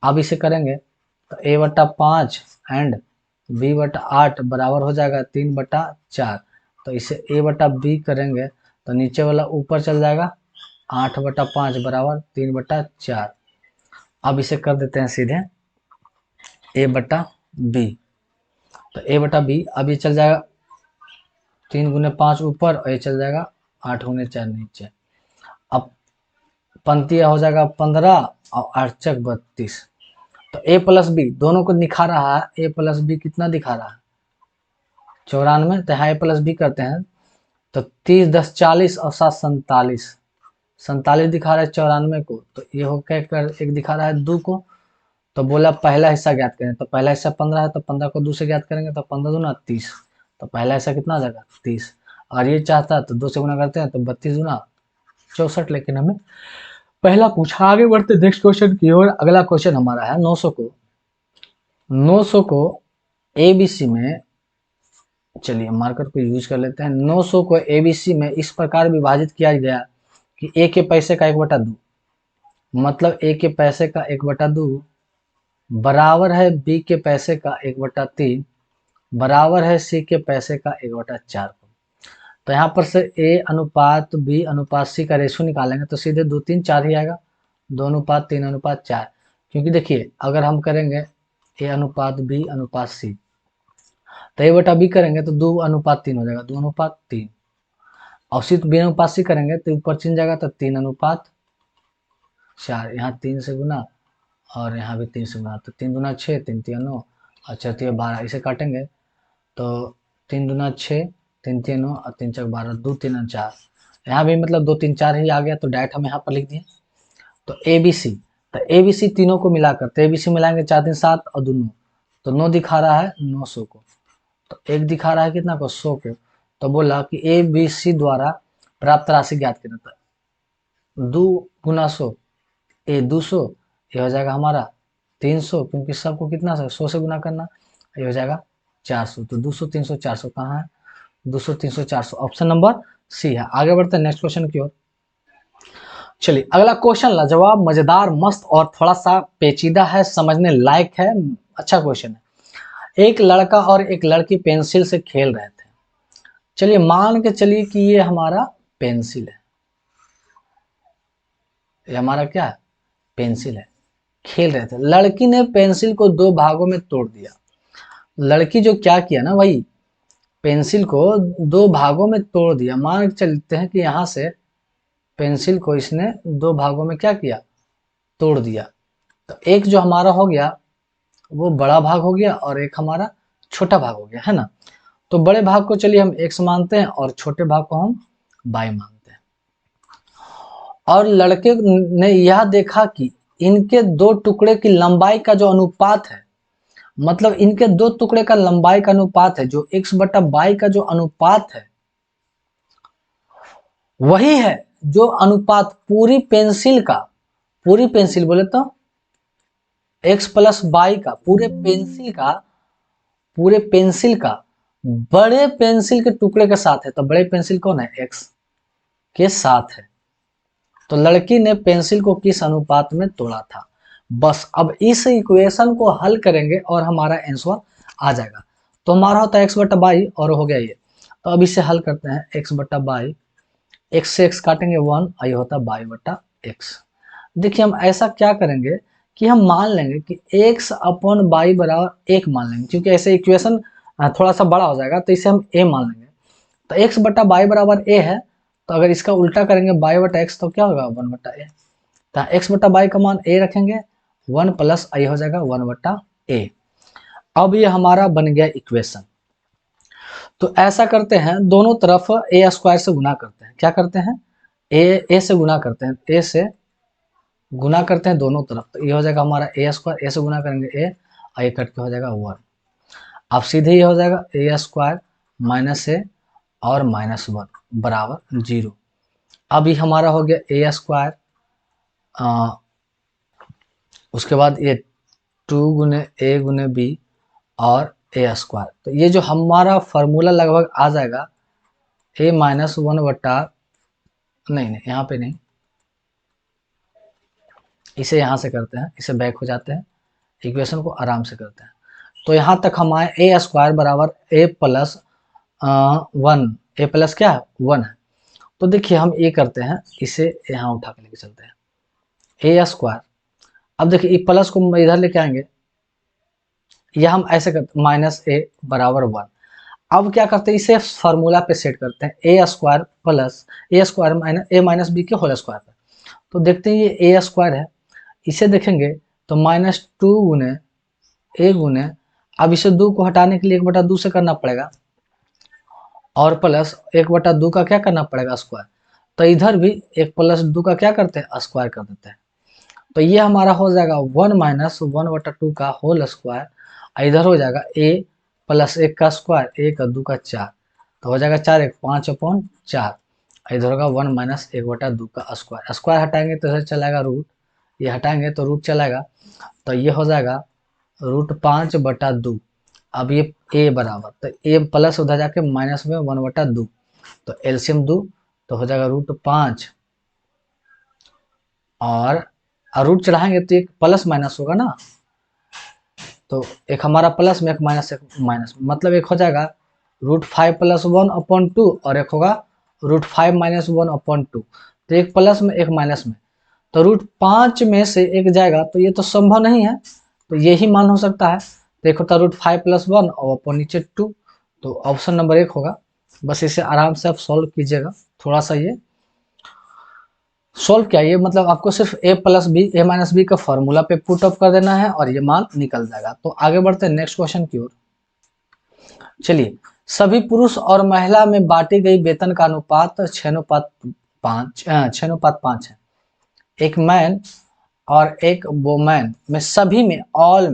अब इसे करेंगे तो a/5 एंड b/8 बराबर हो जाएगा 3/4। तो इसे a/b करेंगे तो नीचे वाला ऊपर चल जाएगा, 8/5 बराबर 3/4। अब इसे कर देते हैं सीधे a/b। तो a/b अब ये चल जाएगा 3 गुने 5 ऊपर, और ये चल जाएगा 8 गुने 4 नीचे। अब पंक्तियाँ हो जाएगा 15 और 8 चक 32। तो a प्लस बी दोनों को दिखा रहा है, a प्लस बी कितना दिखा रहा है 94, तो यहाँ a प्लस बी करते हैं तो 30 10 40 और 7 47, 47 दिखा रहा है 94 को, तो ये हो क्या कर एक दिखा रहा है 2 को। तो बोला पहला हिस्सा ज्ञात करें, तो पहला हिस्सा 15 है तो 15 को 2 से ज्ञात करेंगे तो 15 दूना 30, तो पहला हिस्सा कितना आ जाएगा 30, और ये चाहता है तो 2 से गुना करते हैं तो 32 दूना 64, लेकिन हमें पहला पूछा। आगे बढ़ते नेक्स्ट क्वेश्चन की ओर। अगला क्वेश्चन हमारा है 900 को एबीसी में, चलिए मार्कर को यूज कर लेते हैं। 900 को एबीसी में इस प्रकार विभाजित किया गया कि ए के पैसे का 1/2, मतलब ए के पैसे का 1/2 बराबर है बी के पैसे का 1/3 बराबर है सी के पैसे का 1/4 को। तो यहाँ पर से ए अनुपात बी अनुपात सी का रेशो निकालेंगे तो सीधे 2 3 4 ही आएगा, 2:3:4। क्योंकि देखिए अगर हम करेंगे ए अनुपात बी अनुपात सी, तो a/b करेंगे तो 2:3 हो जाएगा, 2:3। और सिर्फ बी अनुपात सी करेंगे तो ऊपर चिन्ह जाएगा तो 3:4। यहाँ 3 से गुना और यहाँ भी 3 से गुना, तो 3 दूना 6, 3 तिया 9 और 4 तिया 12। इसे काटेंगे तो 3 दूना 6, 3 तिया 9 और 3 चक 12, 2 3 4। यहाँ भी मतलब 2 3 4 ही आ गया, तो डायरेक्ट हम यहाँ पर लिख दिए। तो ए बी सी, तो ए बी सी तीनों को मिलाकर, तो ए बी सी मिलाएंगे 4 3 7 और 2 9, तो 9 दिखा रहा है 900 को, तो एक दिखा रहा है कितना को 100 को। तो बोला कि ए बी सी द्वारा प्राप्त राशि ज्ञात करें, तो 2 गुना 100 ए 200, ये हो जाएगा हमारा 300, क्योंकि सबको कितना से 100 से गुना करना, ये हो जाएगा 400। तो 200 300 400 कहाँ है 200 300 400, ऑप्शन नंबर सी है। आगे बढ़ते हैं नेक्स्ट क्वेश्चन की ओर। चलिए अगला क्वेश्चन लाजवाब मजेदार मस्त और थोड़ा सा पेचीदा है, समझने लायक है, अच्छा क्वेश्चन है। एक लड़का और एक लड़की पेंसिल से खेल रहे थे। चलिए मान के चलिए कि ये हमारा पेंसिल है, ये हमारा क्या है पेंसिल है, खेल रहे थे। लड़की ने पेंसिल को 2 भागों में तोड़ दिया। लड़की जो क्या किया ना भाई, पेंसिल को 2 भागों में तोड़ दिया। मान के चलते हैं कि यहाँ से पेंसिल को इसने 2 भागों में क्या किया तोड़ दिया। तो एक जो हमारा हो गया वो बड़ा भाग हो गया और एक हमारा छोटा भाग हो गया, है ना। तो बड़े भाग को चलिए हम x मानते हैं और छोटे भाग को हम y मानते हैं। और लड़के ने यह देखा कि इनके दो टुकड़े की लंबाई का जो अनुपात है, मतलब इनके दो टुकड़े का लंबाई का अनुपात है, जो x बटा y का जो अनुपात है वही है जो अनुपात पूरी पेंसिल बोले तो x प्लस y का पूरे पेंसिल का बड़े पेंसिल के टुकड़े के साथ है। तो बड़े पेंसिल कौन है, x के साथ है। तो लड़की ने पेंसिल को किस अनुपात में तोड़ा था। बस अब इस इक्वेशन को हल करेंगे और हमारा आंसर आ जाएगा। तो हमारा होता है x बटा बाई और हो गया ये। तो अब इसे हल करते हैं, x बटा बाई, x से x काटेंगे 1 और ये होता है बाई बटा x। देखिए हम ऐसा क्या करेंगे कि हम मान लेंगे कि x अपॉन बाई बराबर 1 मान लेंगे, क्योंकि ऐसे इक्वेशन थोड़ा सा बड़ा हो जाएगा तो इसे हम a मान लेंगे। तो x बटा बाई बराबर a है, तो अगर इसका उल्टा करेंगे बाई बटा x तो क्या होगा 1 बटा a। तो x बटा बाई का मान a रखेंगे, 1 प्लस आई हो जाएगा 1 बटा a। अब ये हमारा बन गया इक्वेशन। तो ऐसा करते हैं, दोनों तरफ a स्क्वायर से गुना करते हैं। क्या करते हैं, a से गुना करते हैं, a से गुना करते हैं दोनों तरफ। तो ये हो जाएगा हमारा a स्क्वायर, a से गुना करेंगे a और ये कट के हो जाएगा 1। अब सीधे ये हो जाएगा a स्क्वायर माइनस a और माइनस 1 बराबर 0। अब ये हमारा हो गया a स्क्वायर, उसके बाद ये 2 गुने a गुने b और a स्क्वायर। तो ये जो हमारा फॉर्मूला लगभग आ जाएगा a माइनस 1 बटा, नहीं यहाँ पे नहीं, इसे यहाँ से करते हैं, इसे बैक हो जाते हैं, इक्वेशन को आराम से करते हैं। तो यहाँ तक हम आए a स्क्वायर बराबर a प्लस 1, a प्लस क्या है 1 है। तो देखिए हम ये करते हैं, इसे यहाँ उठा के लेके चलते हैं a स्क्वायर। अब देखिए प्लस को इधर लेके आएंगे, या हम ऐसे करते माइनस a बराबर 1। अब क्या करते हैं, इसे फार्मूला पे सेट करते हैं, a square plus a square minus a minus b के होल स्क्वायर पे। तो देखते हैं ये a स्क्वायर है, इसे देखेंगे तो माइनस 2 गुने a गुने, अब इसे 2 को हटाने के लिए 1 बटा 2 से करना पड़ेगा और प्लस 1 बटा 2 का क्या करना पड़ेगा स्क्वायर। तो इधर भी 1 प्लस 2 का क्या करते हैं स्क्वायर कर देते हैं। तो ये हमारा हो जाएगा 1 माइनस 1 बटा 2 का होल स्क्वायर, इधर हो जाएगा a प्लस 1 का स्क्वायर, 1 और 2 का 4, तो हो जाएगा 4 1 5 अपॉन 4, इधर होगा 1 माइनस 1 बटा 2 का स्क्वायर। स्क्वायर हटाएंगे तो इधर चलाएगा रूट, ये हटाएंगे तो रूट चलाएगा, तो ये हो जाएगा रूट 5 बटा 2। अब ये a बराबर, तो a प्लस उधर जाके माइनस में 1 बटा 2, तो एलसीएम 2, तो हो जाएगा रूट 5 और रूट चढ़ाएंगे तो एक प्लस माइनस होगा ना, तो एक हमारा प्लस में एक माइनस, मतलब एक हो जाएगा रूट 5 प्लस 1 अपॉन 2 और एक होगा रूट 5 माइनस 1 अपॉन 2। तो एक प्लस में एक माइनस में, तो रूट 5 में से एक जाएगा तो ये तो संभव नहीं है, तो यही मान हो सकता है। तो एक होता है रूट 5 प्लस 1 और अपॉन नीचे 2, तो ऑप्शन नंबर 1 होगा। बस इसे आराम से आप सॉल्व कीजिएगा, थोड़ा सा ये सॉल्व क्या, ये मतलब आपको सिर्फ a plus b a minus b का फॉर्मूला पे पुट अप कर देना है और ये मान निकल जाएगा। तो आगे बढ़ते हैं नेक्स्ट क्वेश्चन की ओर। चलिए, सभी पुरुष और महिला में बांटी गई वेतन का अनुपात 6:5 है। एक मैन और एक वोमैन में, सभी में, ऑल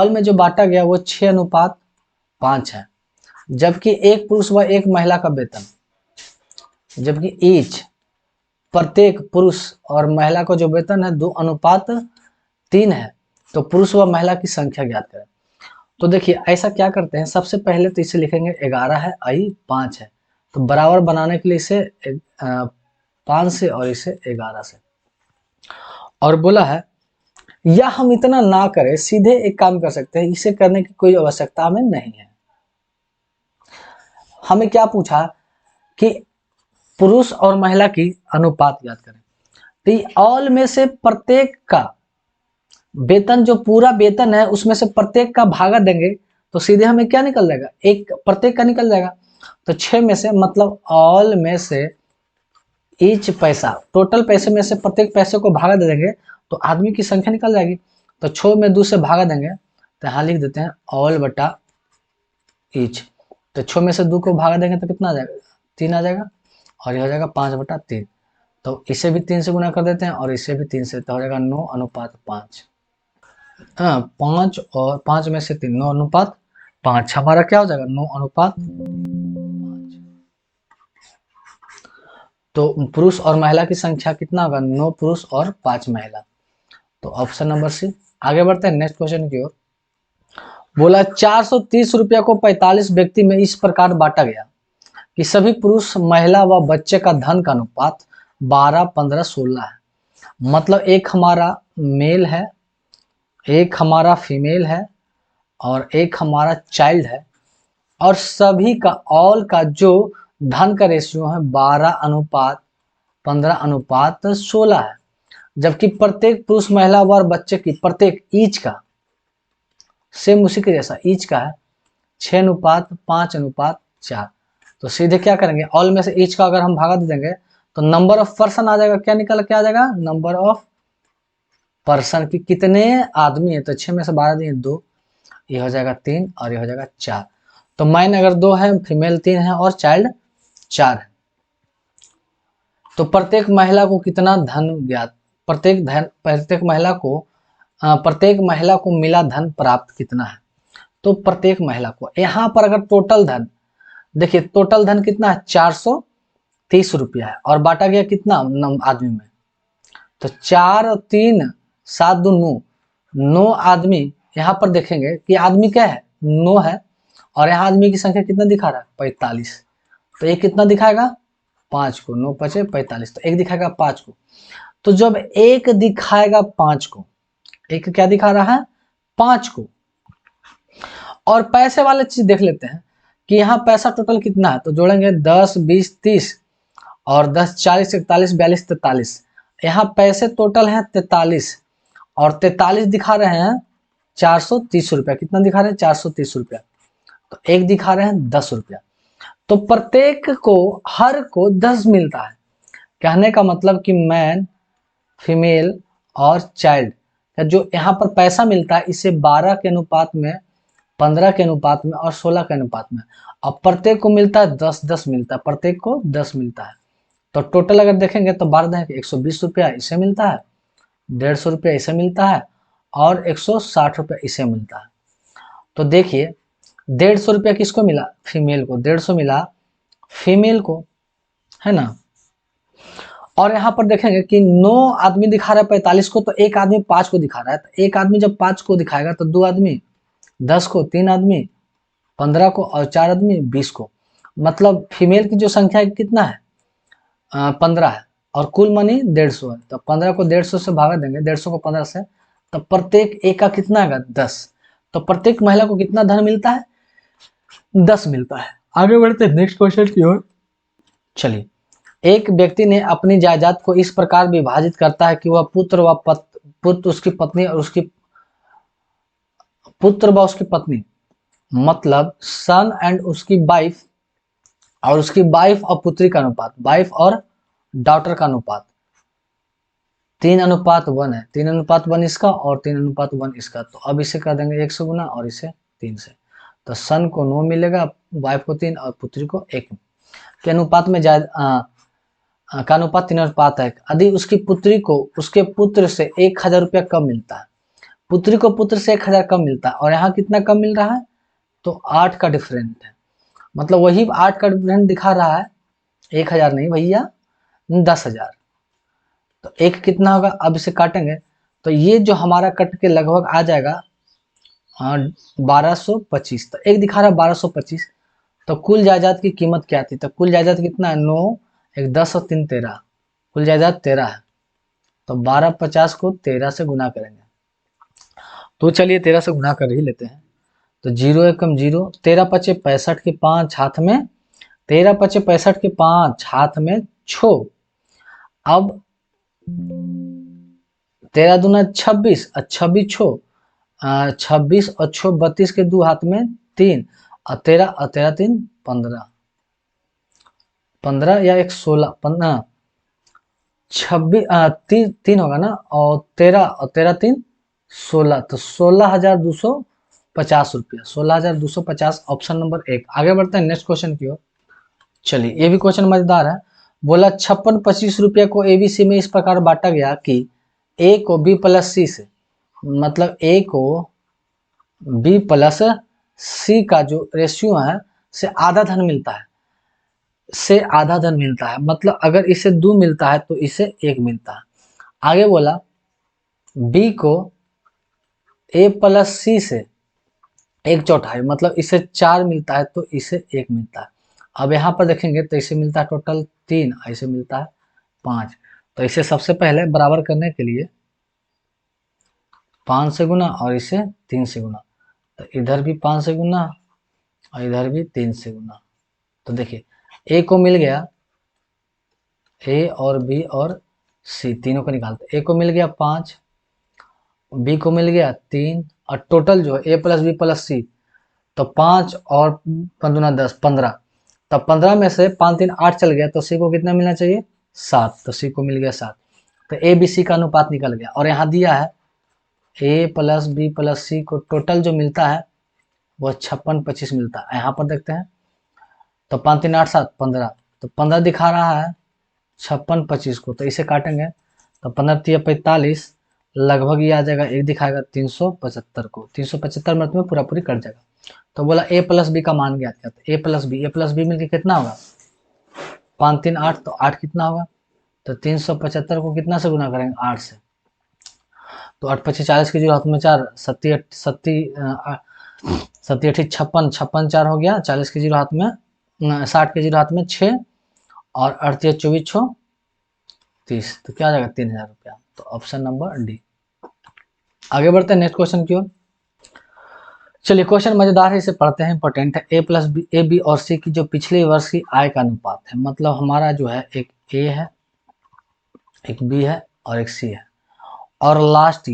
में जो बांटा गया वो 6:5 है। जबकि एक पुरुष व एक महिला का वेतन, जबकि ईच प्रत्येक पुरुष और महिला का जो वेतन है 2:3 है। तो पुरुष व महिला की संख्या ज्ञात करें। तो देखिए ऐसा क्या करते हैं, सबसे पहले तो इसे लिखेंगे 11 है, आई 5 है, तो बराबर बनाने के लिए इसे 5 से और इसे 11 से। और बोला है या हम इतना ना करें, सीधे एक काम कर सकते हैं, इसे करने की कोई आवश्यकता हमें नहीं है। हमें क्या पूछा कि पुरुष और महिला की अनुपात याद करें, तो ऑल में से प्रत्येक का वेतन, जो पूरा वेतन है उसमें से प्रत्येक का भागा देंगे तो सीधे हमें क्या निकल जाएगा, एक प्रत्येक का निकल जाएगा। तो 6 में से मतलब ऑल में से ईच पैसा, टोटल पैसे में से प्रत्येक पैसे को भागा दे देंगे तो आदमी की संख्या निकल जाएगी। तो 6 में 2 से भागा देंगे तो यहाँ लिख देते हैं ऑल बटा ईच। तो 6 में से 2 को भागा देंगे तो कितना आ जाएगा, 3 आ जाएगा, और ये हो जाएगा 5/3। तो इसे भी 3 से गुना कर देते हैं और इसे भी 3 से, तो हो जाएगा 9:5। हाँ, 5 और 5 में से 3, 9:5। हमारा क्या हो जाएगा, 9:5। तो पुरुष और महिला की संख्या कितना होगा, 9 पुरुष और 5 महिला। तो ऑप्शन नंबर सी। आगे बढ़ते हैं नेक्स्ट क्वेश्चन की ओर। बोला 430 रुपया को 45 व्यक्ति में इस प्रकार बांटा गया कि सभी पुरुष, महिला व बच्चे का धन का अनुपात 12, 15, 16 है। मतलब एक हमारा मेल है, एक हमारा फीमेल है और एक हमारा चाइल्ड है, और सभी का ऑल का जो धन का रेशियो है 12:15:16 है। जबकि प्रत्येक पुरुष, महिला व बच्चे की प्रत्येक ईच का सेम उसी के जैसा ईच का है 6:5:4। तो सीधे क्या करेंगे, ऑल में से ईच का अगर हम भागा दे देंगे तो नंबर ऑफ पर्सन आ जाएगा। क्या निकल के आ जाएगा, नंबर ऑफ पर्सन की कितने आदमी है। तो 6 में से 12 दिए 2, ये हो जाएगा 3 और ये हो जाएगा 4। तो मैन अगर 2 है, फीमेल 3 है और चाइल्ड 4 है। तो प्रत्येक महिला को कितना धन ज्ञात, प्रत्येक महिला को मिला धन प्राप्त कितना है। तो प्रत्येक महिला को यहाँ पर अगर टोटल धन देखिए, टोटल धन कितना है 430 रुपया है और बांटा गया कितना आदमी में। तो 4 और 3 7 2 9, 9 आदमी। यहाँ पर देखेंगे कि आदमी क्या है, 9 है, और यहाँ आदमी की संख्या कितना दिखा रहा है 45। तो एक कितना दिखाएगा 5 को, 9 5 45, तो एक दिखाएगा 5 को। तो जब एक दिखाएगा 5 को, एक क्या दिखा रहा है 5 को। और पैसे वाले चीज देख लेते हैं कि यहाँ पैसा टोटल कितना है। तो जोड़ेंगे 10 20 30 और 10 40 41 42 43। यहाँ पैसे टोटल हैं 43 और 43 दिखा रहे हैं 430 रुपया। कितना दिखा रहे हैं 430 रुपया। तो एक दिखा रहे हैं 10 रुपया। तो प्रत्येक को, हर को 10 मिलता है। कहने का मतलब कि मैन, फीमेल और चाइल्ड का जो यहाँ पर पैसा मिलता है इसे 12 के अनुपात में, 15 के अनुपात में और 16 के अनुपात में। अब प्रत्येक को मिलता है 10-10 मिलता है, प्रत्येक को 10 मिलता है। तो टोटल अगर देखेंगे तो 12 120 रुपया इसे मिलता है, 150 रुपया इसे मिलता है और 160 रुपया इसे मिलता है। तो देखिए 150 रुपया किसको मिला, फीमेल को 150 मिला, फीमेल को, है ना। और यहाँ पर देखेंगे कि 9 आदमी दिखा रहा है 45 को, तो एक आदमी 5 को दिखा रहा है। तो एक आदमी जब 5 को दिखाएगा तो 2 आदमी 10 को, 3 आदमी 15 को और 4 आदमी 20 को। मतलब फीमेल की जो संख्या है कितना है 15 है और कुल मनी 150 है। तो 15 को 150 से भागा देंगे, 150 को 15 से, तो प्रत्येक एक का कितना है 10। तो प्रत्येक महिला को कितना धन मिलता है 10 मिलता है। आगे बढ़ते हैं नेक्स्ट क्वेश्चन की ओर। चलिए, एक व्यक्ति ने अपनी जायदाद को इस प्रकार विभाजित करता है कि वह पुत्र, उसकी पत्नी और उसकी पत्नी, मतलब सन एंड उसकी वाइफ, और उसकी वाइफ और पुत्री का अनुपात, वाइफ और डॉटर का अनुपात 3:1 है। 3:1 इसका और 3:1 इसका। तो अब इसे कर देंगे 1 से गुना और इसे 3 से। तो सन को 9 मिलेगा, वाइफ को 3 और पुत्री को 1 के अनुपात में का अनुपात 3:1 है। यदि उसकी पुत्री को उसके पुत्र से 1000 रुपया कम मिलता है, पुत्री को पुत्र से 1000 कम मिलता है, और यहाँ कितना कम मिल रहा है तो 8 का डिफरेंट है। मतलब वही 8 का डिफरेंट दिखा रहा है, 1000 नहीं भैया 10,000। तो एक कितना होगा, अब इसे काटेंगे तो ये जो हमारा कट के लगभग आ जाएगा 1225। तो एक दिखा रहा है 1225। तो कुल जायदाद की कीमत क्या थी, तो कुल जायदाद कितना है 9 1 10 और 3 13, कुल जायदाद 13 है। तो 1250 को 13 से गुना करेंगे। तो चलिए 13 से गुना कर ही लेते हैं। तो 0 एकम 0, 13 पचे 65 के 5 हाथ में, 13 पचे 65 के 5 हाथ में छो। अब 13 दूना 26 और 26 छो, 26 और छो 32 के 2 हाथ में 3 और 13 और 13 3 15 या 1 16 15 26 तीन होगा ना, और 13 16, तो 16,250 रुपया, 16,250 ऑप्शन नंबर 1। आगे बढ़ते हैं नेक्स्ट क्वेश्चन की ओर। चलिए ये भी क्वेश्चन मजेदार है। बोला 56-25 रुपया को एबीसी में इस प्रकार बांटा गया कि ए को बी प्लस सी से, मतलब ए को बी प्लस सी का जो रेशियो है से आधा धन मिलता है, से आधा धन मिलता है, मतलब अगर इसे 2 मिलता है तो इसे 1 मिलता है। आगे बोला बी को ए प्लस सी से 1/4, मतलब इसे 4 मिलता है तो इसे 1 मिलता है। अब यहाँ पर देखेंगे तो इसे मिलता है टोटल 3, इसे मिलता है 5। तो इसे सबसे पहले बराबर करने के लिए 5 से गुना और इसे 3 से गुना, तो इधर भी 5 से गुना और इधर भी 3 से गुना। तो देखिए ए को मिल गया, ए और बी और सी तीनों को निकालते, ए को मिल गया 5, बी को मिल गया 3, और टोटल जो है ए प्लस बी प्लस सी, तो 5 और 5 दूना 10, 15। तब 15 में से 5 3 8 चल गया, तो सी को कितना मिलना चाहिए? 7, तो सी को मिल गया 7। तो ए बी सी का अनुपात निकल गया। और यहाँ दिया है ए प्लस बी प्लस सी को टोटल जो मिलता है वो 56-25 मिलता है। यहाँ पर देखते हैं तो 5 3 8 7 15, तो 15 दिखा रहा है 56-25 को, तो इसे काटेंगे तो 15 3 45, लगभग ये आ जाएगा, एक दिखाएगा 375 को, 375 मिनट में पूरा पूरी कट जाएगा। तो बोला ए प्लस बी का मान ज्ञात किया, तो ए प्लस बी मिलकर कितना होगा? 5 3 8, तो 8 कितना होगा? तो 375 को कितना से गुना करेंगे? 8 से। तो 8 25 40 की जो हाथ में 4, 70 80 56, 56 4 हो गया, 40 की जीरो हाथ में 60 के जीरो हाथ में 6, और 38 24 6 30, तो क्या आ जाएगा? 3,000 रुपया। तो ऑप्शन नंबर डी। आगे बढ़ते हैं नेक्स्ट क्वेश्चन की ओर। चलिए क्वेश्चन मजेदार है, इसे पढ़ते हैं, इंपॉर्टेंट है। ए प्लस बी, ए बी और सी की जो पिछले वर्ष की आय का अनुपात है, मतलब हमारा जो है एक ए है, एक बी है और एक सी है, और लास्ट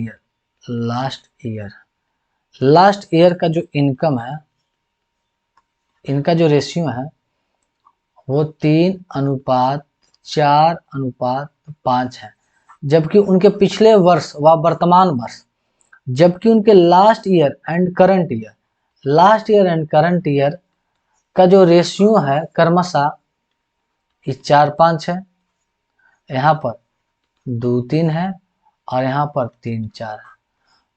ईयर का जो इनकम है, इनका जो रेशियो है वो 3:4:5 है, जबकि उनके पिछले वर्ष व वर्तमान वर्ष, जबकि उनके last year and current year का जो रेशियो है क्रमशः 4:5 है, यहाँ पर 2:3 है, और यहाँ पर 3:4 है।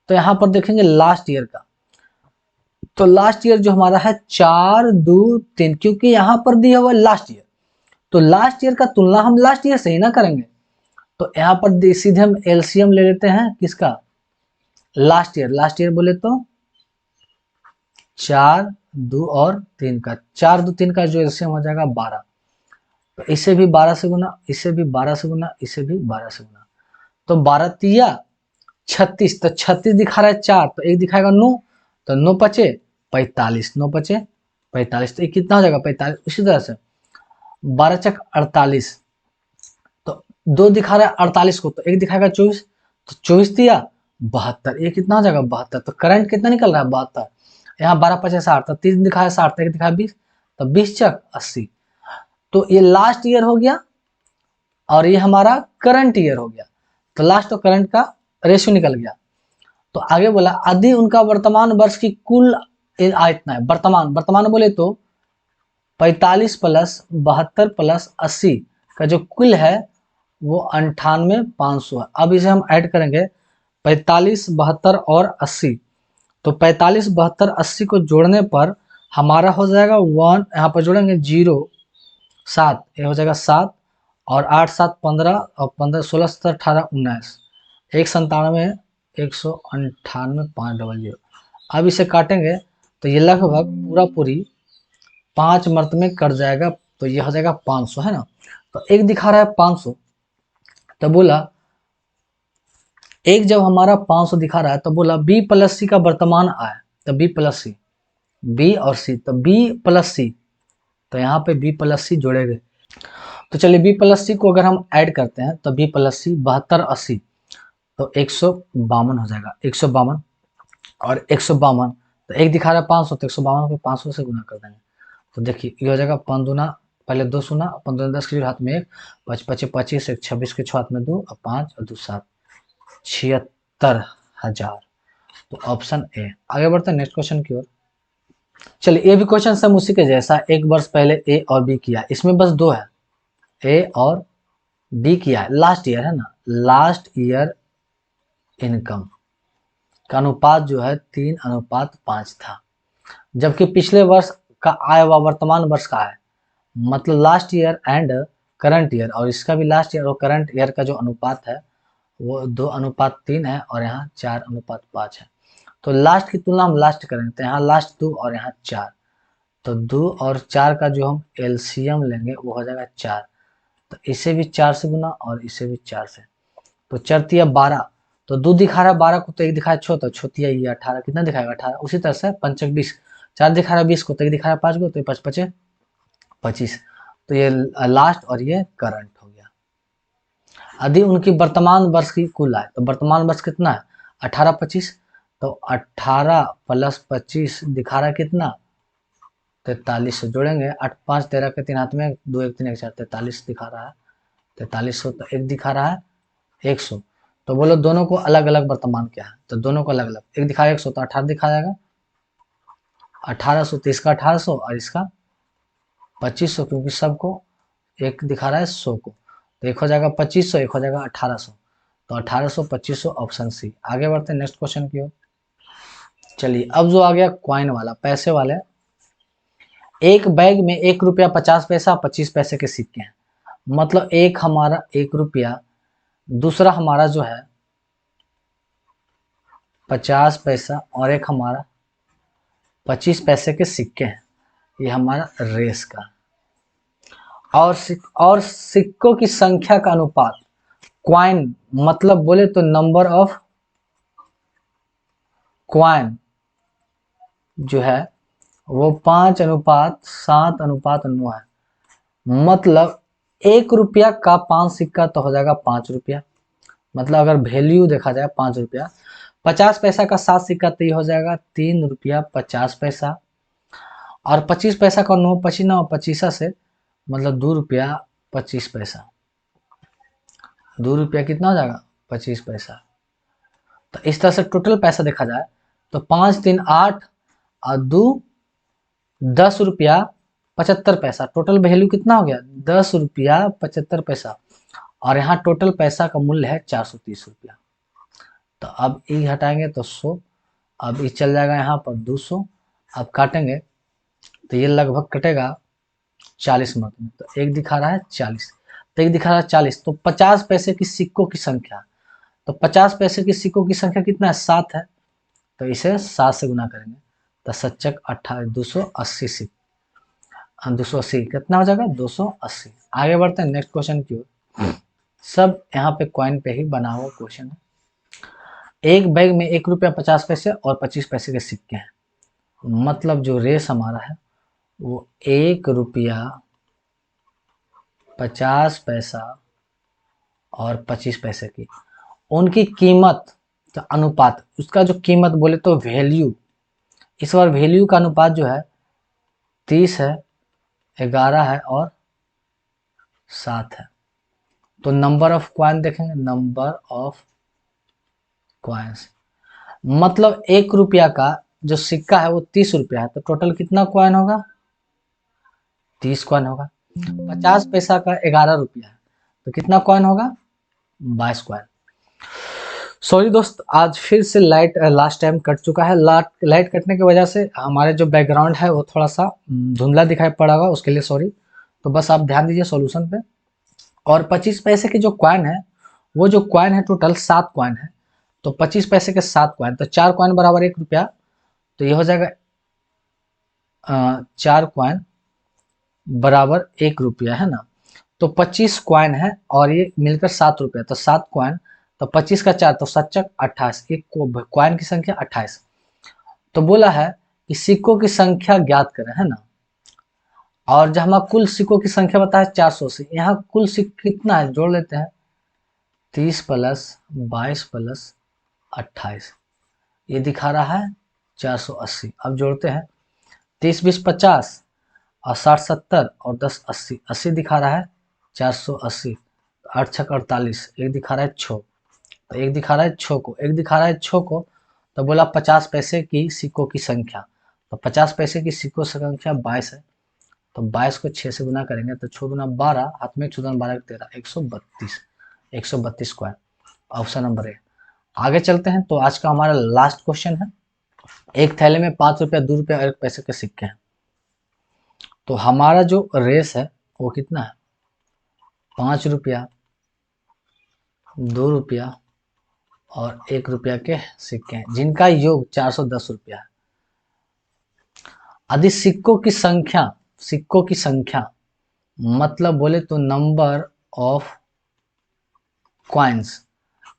तो यहाँ पर देखेंगे लास्ट ईयर का, तो लास्ट ईयर जो हमारा है 4:2:3, क्योंकि यहाँ पर दिया हुआ लास्ट ईयर, तो लास्ट ईयर का तुलना हम लास्ट ईयर से ही ना करेंगे। तो यहाँ पर सीधे हम एलसीएम ले लेते हैं किसका? लास्ट ईयर बोले तो 4 2 और 3 का, 4 2 3 का जो एलसीएम हो जाएगा 12। तो इसे भी 12 से गुना, इसे भी 12 से गुना, इसे भी 12 से गुना, तो 12 तिया 36, तो 36 दिखा रहा है 4, तो एक दिखाएगा 9, तो 9 पचे 45, 9 पचे 45, तो ये कितना हो जाएगा? 45। उसी तरह से 12 चक 48, तो 2 दिखा रहा है 48 को, तो एक दिखाएगा 24, तो 24 दिया 72, ये कितना हो जाएगा? 72। तो करंट कितना निकल रहा है? 72। यहाँ 12 पचे 60, तो 3 दिखाया 60, एक दिखाया 20, तो 20 चक 80। तो ये लास्ट ईयर हो गया और ये हमारा करंट ईयर हो गया, तो लास्ट और करंट का रेशियो निकल गया। तो आगे बोला यदि उनका वर्तमान वर्ष की कुल आय इतना है, वर्तमान बोले तो 45 प्लस 72 प्लस 80 का जो कुल है वो 98,500 है। अब इसे हम ऐड करेंगे 45 72 और 80, तो 45 72 80 को जोड़ने पर हमारा हो जाएगा 1, यहाँ पर जोड़ेंगे 0 7, ये हो जाएगा 7, और 8 7 15, और 15 16 17 18 19, 197 198 500। अब इसे काटेंगे तो ये लगभग पूरा पूरी 5 मर्त में कट जाएगा, तो ये हो जाएगा 500, है ना। तो एक दिखा रहा है 500, तो बोला एक जब हमारा 500 दिखा रहा है तो बोला बी प्लस सी का वर्तमान आय, तो बी प्लस सी, बी और सी, तो बी प्लस सी, तो यहाँ पे बी प्लस सी जोड़े गए। तो चलिए बी प्लस सी को अगर हम ऐड करते हैं तो बी प्लस सी 72 80, तो 152 हो जाएगा, 152 और 152, तो एक दिखा रहा है 500, तो 152 को 500 से गुना कर देंगे, तो देखिए ये हो जाएगा 5 दूना पहले 2 सुना, 15 10 के हाथ में 1, 5 5 25, 1 26 के 6 हाथ में 2 और 5 और 2 7, 76,000। तो ऑप्शन ए। आगे बढ़ते हैं नेक्स्ट क्वेश्चन की ओर। चलिए ये भी क्वेश्चन सब उसी के जैसा, एक वर्ष पहले ए और बी किया, इसमें बस 2 है, ए और बी किया है, लास्ट ईयर है ना, लास्ट ईयर इनकम का अनुपात जो है 3:5 था, जबकि पिछले वर्ष का आय व वर्तमान वर्ष का है, मतलब last year and current year, और इसका भी लास्ट ईयर और करंट ईयर का जो अनुपात है वो 2:3 है और यहाँ 4:5 है। तो लास्ट की तुलना हम लास्ट करेंगे तो यहाँ लास्ट 2 और यहाँ 4, तो 2 और 4 का जो हम एलसीएम लेंगे वो हो जाएगा 4, तो इसे भी 4 से गुना और इसे भी 4 से, तो 4 12, तो 2 दिखा रहा है 12 को तो 1 दिखा रहा है छोतिया ये 18, कितना दिखाएगा 18। उसी तरह से 5 20, 4 दिखा रहा है 20 को तो 1 दिखा रहा है 5 को, तो 5 5 25, तो ये लास्ट और ये करंट हो गया। यदि उनकी वर्तमान वर्ष की कुल आय, तो वर्तमान वर्ष कितना है 18 25, तो 18 प्लस 25 दिखा रहा है कितना 43 से जोड़ेंगे, 8 5 13 के 3 हाथ में 2 1 3 1 4, 43 दिखा रहा है, 4300, तो 1 दिखा रहा है 100, तो बोलो दोनों को अलग अलग वर्तमान क्या है, तो दोनों को अलग अलग, एक दिखाएगा 100 तो 18 दिखा जाएगा 1800, तो इसका 1800 और इसका 2500, क्योंकि सबको एक दिखा रहा है 100 को, तो एक हो जाएगा 2500, एक हो जाएगा 1800, तो 1800 2500 ऑप्शन सी। आगे बढ़ते हैं नेक्स्ट क्वेश्चन की ओर। चलिए अब जो आ गया क्वाइन वाला, पैसे वाले, एक बैग में 1 रुपया 50 पैसा 25 पैसे के सिक्के हैं, मतलब एक हमारा 1 रुपया, दूसरा हमारा जो है 50 पैसा और एक हमारा 25 पैसे के सिक्के हैं, ये हमारा रेस का, और सिक्कों की संख्या का अनुपात, क्वाइन मतलब बोले तो नंबर ऑफ क्वाइन जो है वो 5:7:9 है, मतलब 1 रुपया का 5 सिक्का तो हो जाएगा 5 रुपया, मतलब अगर वैल्यू देखा जाए 5 रुपया, 50 पैसा का 7 सिक्का तो ये हो जाएगा 3 रुपया 50 पैसा, और 25 पैसा का 9 25 9 25 से, मतलब 2 रुपया 25 पैसा, 2 रुपया कितना हो जाएगा 25 पैसा। तो इस तरह से टोटल पैसा देखा जाए तो 5 3 8 और 2 10 रुपया 75 पैसा, टोटल वैल्यू कितना हो गया 10 रुपया 75 पैसा, और यहाँ टोटल पैसा का मूल्य है 430 रुपया। तो अब ई हटाएंगे तो 100, अब ई चल जाएगा यहाँ पर 200, अब काटेंगे तो ये लगभग कटेगा 40 मिनट में, तो एक दिखा रहा है 40, तो एक दिखा रहा है 40, तो 50 पैसे की सिक्कों की संख्या, तो 50 पैसे की सिक्कों की संख्या कितना है 7 है, तो इसे 7 से गुना करेंगे तो 7 18 280 सिक्के, 280 कितना हो जाएगा 280। आगे बढ़ते हैं नेक्स्ट क्वेश्चन की ओर। सब यहाँ पे कॉइन पे ही बना हुआ क्वेश्चन है। एक बैग में 1 रुपया 50 पैसे और 25 पैसे के सिक्के हैं, मतलब जो रेस हमारा है वो 1 रुपया 50 पैसा और 25 पैसे की, उनकी कीमत तो अनुपात, उसका जो कीमत बोले तो वैल्यू, इस बार वैल्यू का अनुपात जो है 30 है, 11 है और 7 है। तो नंबर ऑफ क्वाइन देखेंगे, नंबर ऑफ क्वाइंस, मतलब 1 रुपया का जो सिक्का है वो 30 रुपया है, तो टोटल कितना क्वाइन होगा 30 क्वाइन होगा। 50 पैसा का 11 रुपया है, तो कितना क्वाइन होगा 22 क्वाइन। सॉरी दोस्त, आज फिर से लाइट लास्ट टाइम कट चुका है, लाइट कटने की वजह से हमारे जो बैकग्राउंड है वो थोड़ा सा धुंधला दिखाई पड़ा होगा, उसके लिए सॉरी। तो बस आप ध्यान दीजिए सॉल्यूशन पे। और 25 पैसे की जो क्वाइन है, वो जो क्वाइन है टोटल 7 क्वाइन है, तो 25 पैसे के 7 क्वाइन, तो 4 क्वाइन बराबर 1 रुपया, तो ये हो जाएगा 4 क्वाइन बराबर 1 रुपया है ना। तो 25 क्वाइन है और ये मिलकर 7 रुपया, तो 7 क्वाइन, तो 25 का 4 तो 7 28, एक क्वाइन की संख्या 28। तो बोला है कि सिक्कों की संख्या ज्ञात करें है ना, और जब हमारा कुल सिक्कों की संख्या बताया 400 से, यहाँ कुल सिक्का कितना है जोड़ लेते हैं, 30 प्लस 22 प्लस 28, ये दिखा रहा है 480। अब जोड़ते हैं 30 20 50 और 60 70 और 10 80, 80 दिखा रहा है 480, 8 छक 48, एक दिखा रहा है छो, तो एक दिखा रहा है छो को, एक दिखा रहा है छो को, तो बोला 50 पैसे की सिक्कों की संख्या, तो 50 पैसे की सिक्कों की संख्या 22 है, तो 22 को 6 से गुना करेंगे तो 6 गुना 12, हाथ में 14 12 13, 132, 132 स्क्वायर, ऑप्शन नंबर ए। आगे चलते हैं, तो आज का हमारा लास्ट क्वेश्चन है। एक थैले में 5 रुपया 2 रुपया और 1 पैसे के सिक्के हैं, तो हमारा जो रेस है वो कितना है, 5 रुपया 2 रुपया और 1 रुपया के सिक्के हैं, जिनका योग 410 रुपया है। यदि सिक्कों की संख्या मतलब बोले तो नंबर ऑफ कॉइन्स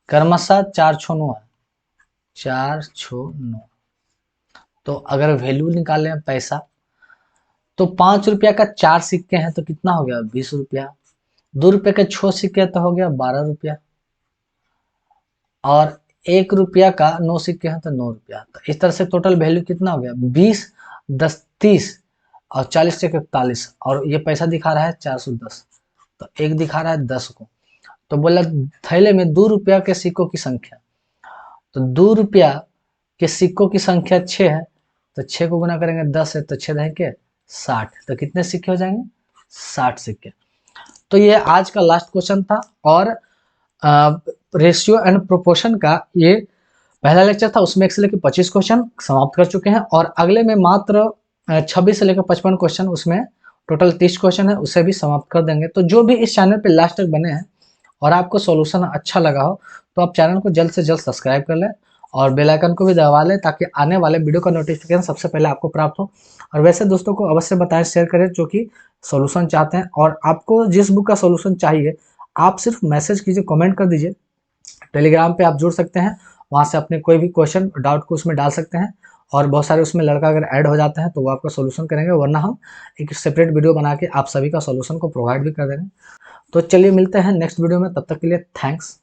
क्रमशः 4 6 9 है, 4 6 9, तो अगर वैल्यू निकालें पैसा, तो 5 रुपया का 4 सिक्के हैं तो कितना हो गया 20 रुपया, 2 रुपये के 6 सिक्के तो हो गया 12 रुपया, और 1 रुपया का 9 सिक्के हैं तो 9 रुपया, तो इस तरह से टोटल वैल्यू कितना हो गया 20 10 30 और 40 से 41, और ये पैसा दिखा रहा है 410, तो एक दिखा रहा है 10 को, तो बोला थैले में 2 रुपया के सिक्कों की संख्या, तो 2 रुपया के सिक्कों की संख्या 6 है, तो 6 को गुना करेंगे 10 है, तो 6 रहेंगे 60, तो कितने सिक्के हो जाएंगे 60 सिक्के। तो ये आज का लास्ट क्वेश्चन था, और रेशियो एंड प्रोपोर्शन का ये पहला लेक्चर था, उसमें 1 से लेकर 25 क्वेश्चन समाप्त कर चुके हैं, और अगले में मात्र 26 से लेकर 55 क्वेश्चन, उसमें टोटल 30 क्वेश्चन है, उसे भी समाप्त कर देंगे। तो जो भी इस चैनल पे लास्ट तक बने हैं और आपको सॉल्यूशन अच्छा लगा हो, तो आप चैनल को जल्द से जल्द सब्सक्राइब कर लें और बेल आइकन को भी दबा लें, ताकि आने वाले वीडियो का नोटिफिकेशन सबसे पहले आपको प्राप्त हो। और वैसे दोस्तों को अवश्य बताएं, शेयर करें जो कि सॉल्यूशन चाहते हैं, और आपको जिस बुक का सॉल्यूशन चाहिए आप सिर्फ मैसेज कीजिए, कमेंट कर दीजिए, टेलीग्राम पे आप जुड़ सकते हैं, वहाँ से अपने कोई भी क्वेश्चन डाउट को उसमें डाल सकते हैं, और बहुत सारे उसमें लड़का अगर ऐड हो जाते हैं तो वो आपका सॉल्यूशन करेंगे, वरना हम एक सेपरेट वीडियो बना के आप सभी का सॉल्यूशन को प्रोवाइड भी कर देंगे। तो चलिए मिलते हैं नेक्स्ट वीडियो में, तब तक के लिए थैंक्स।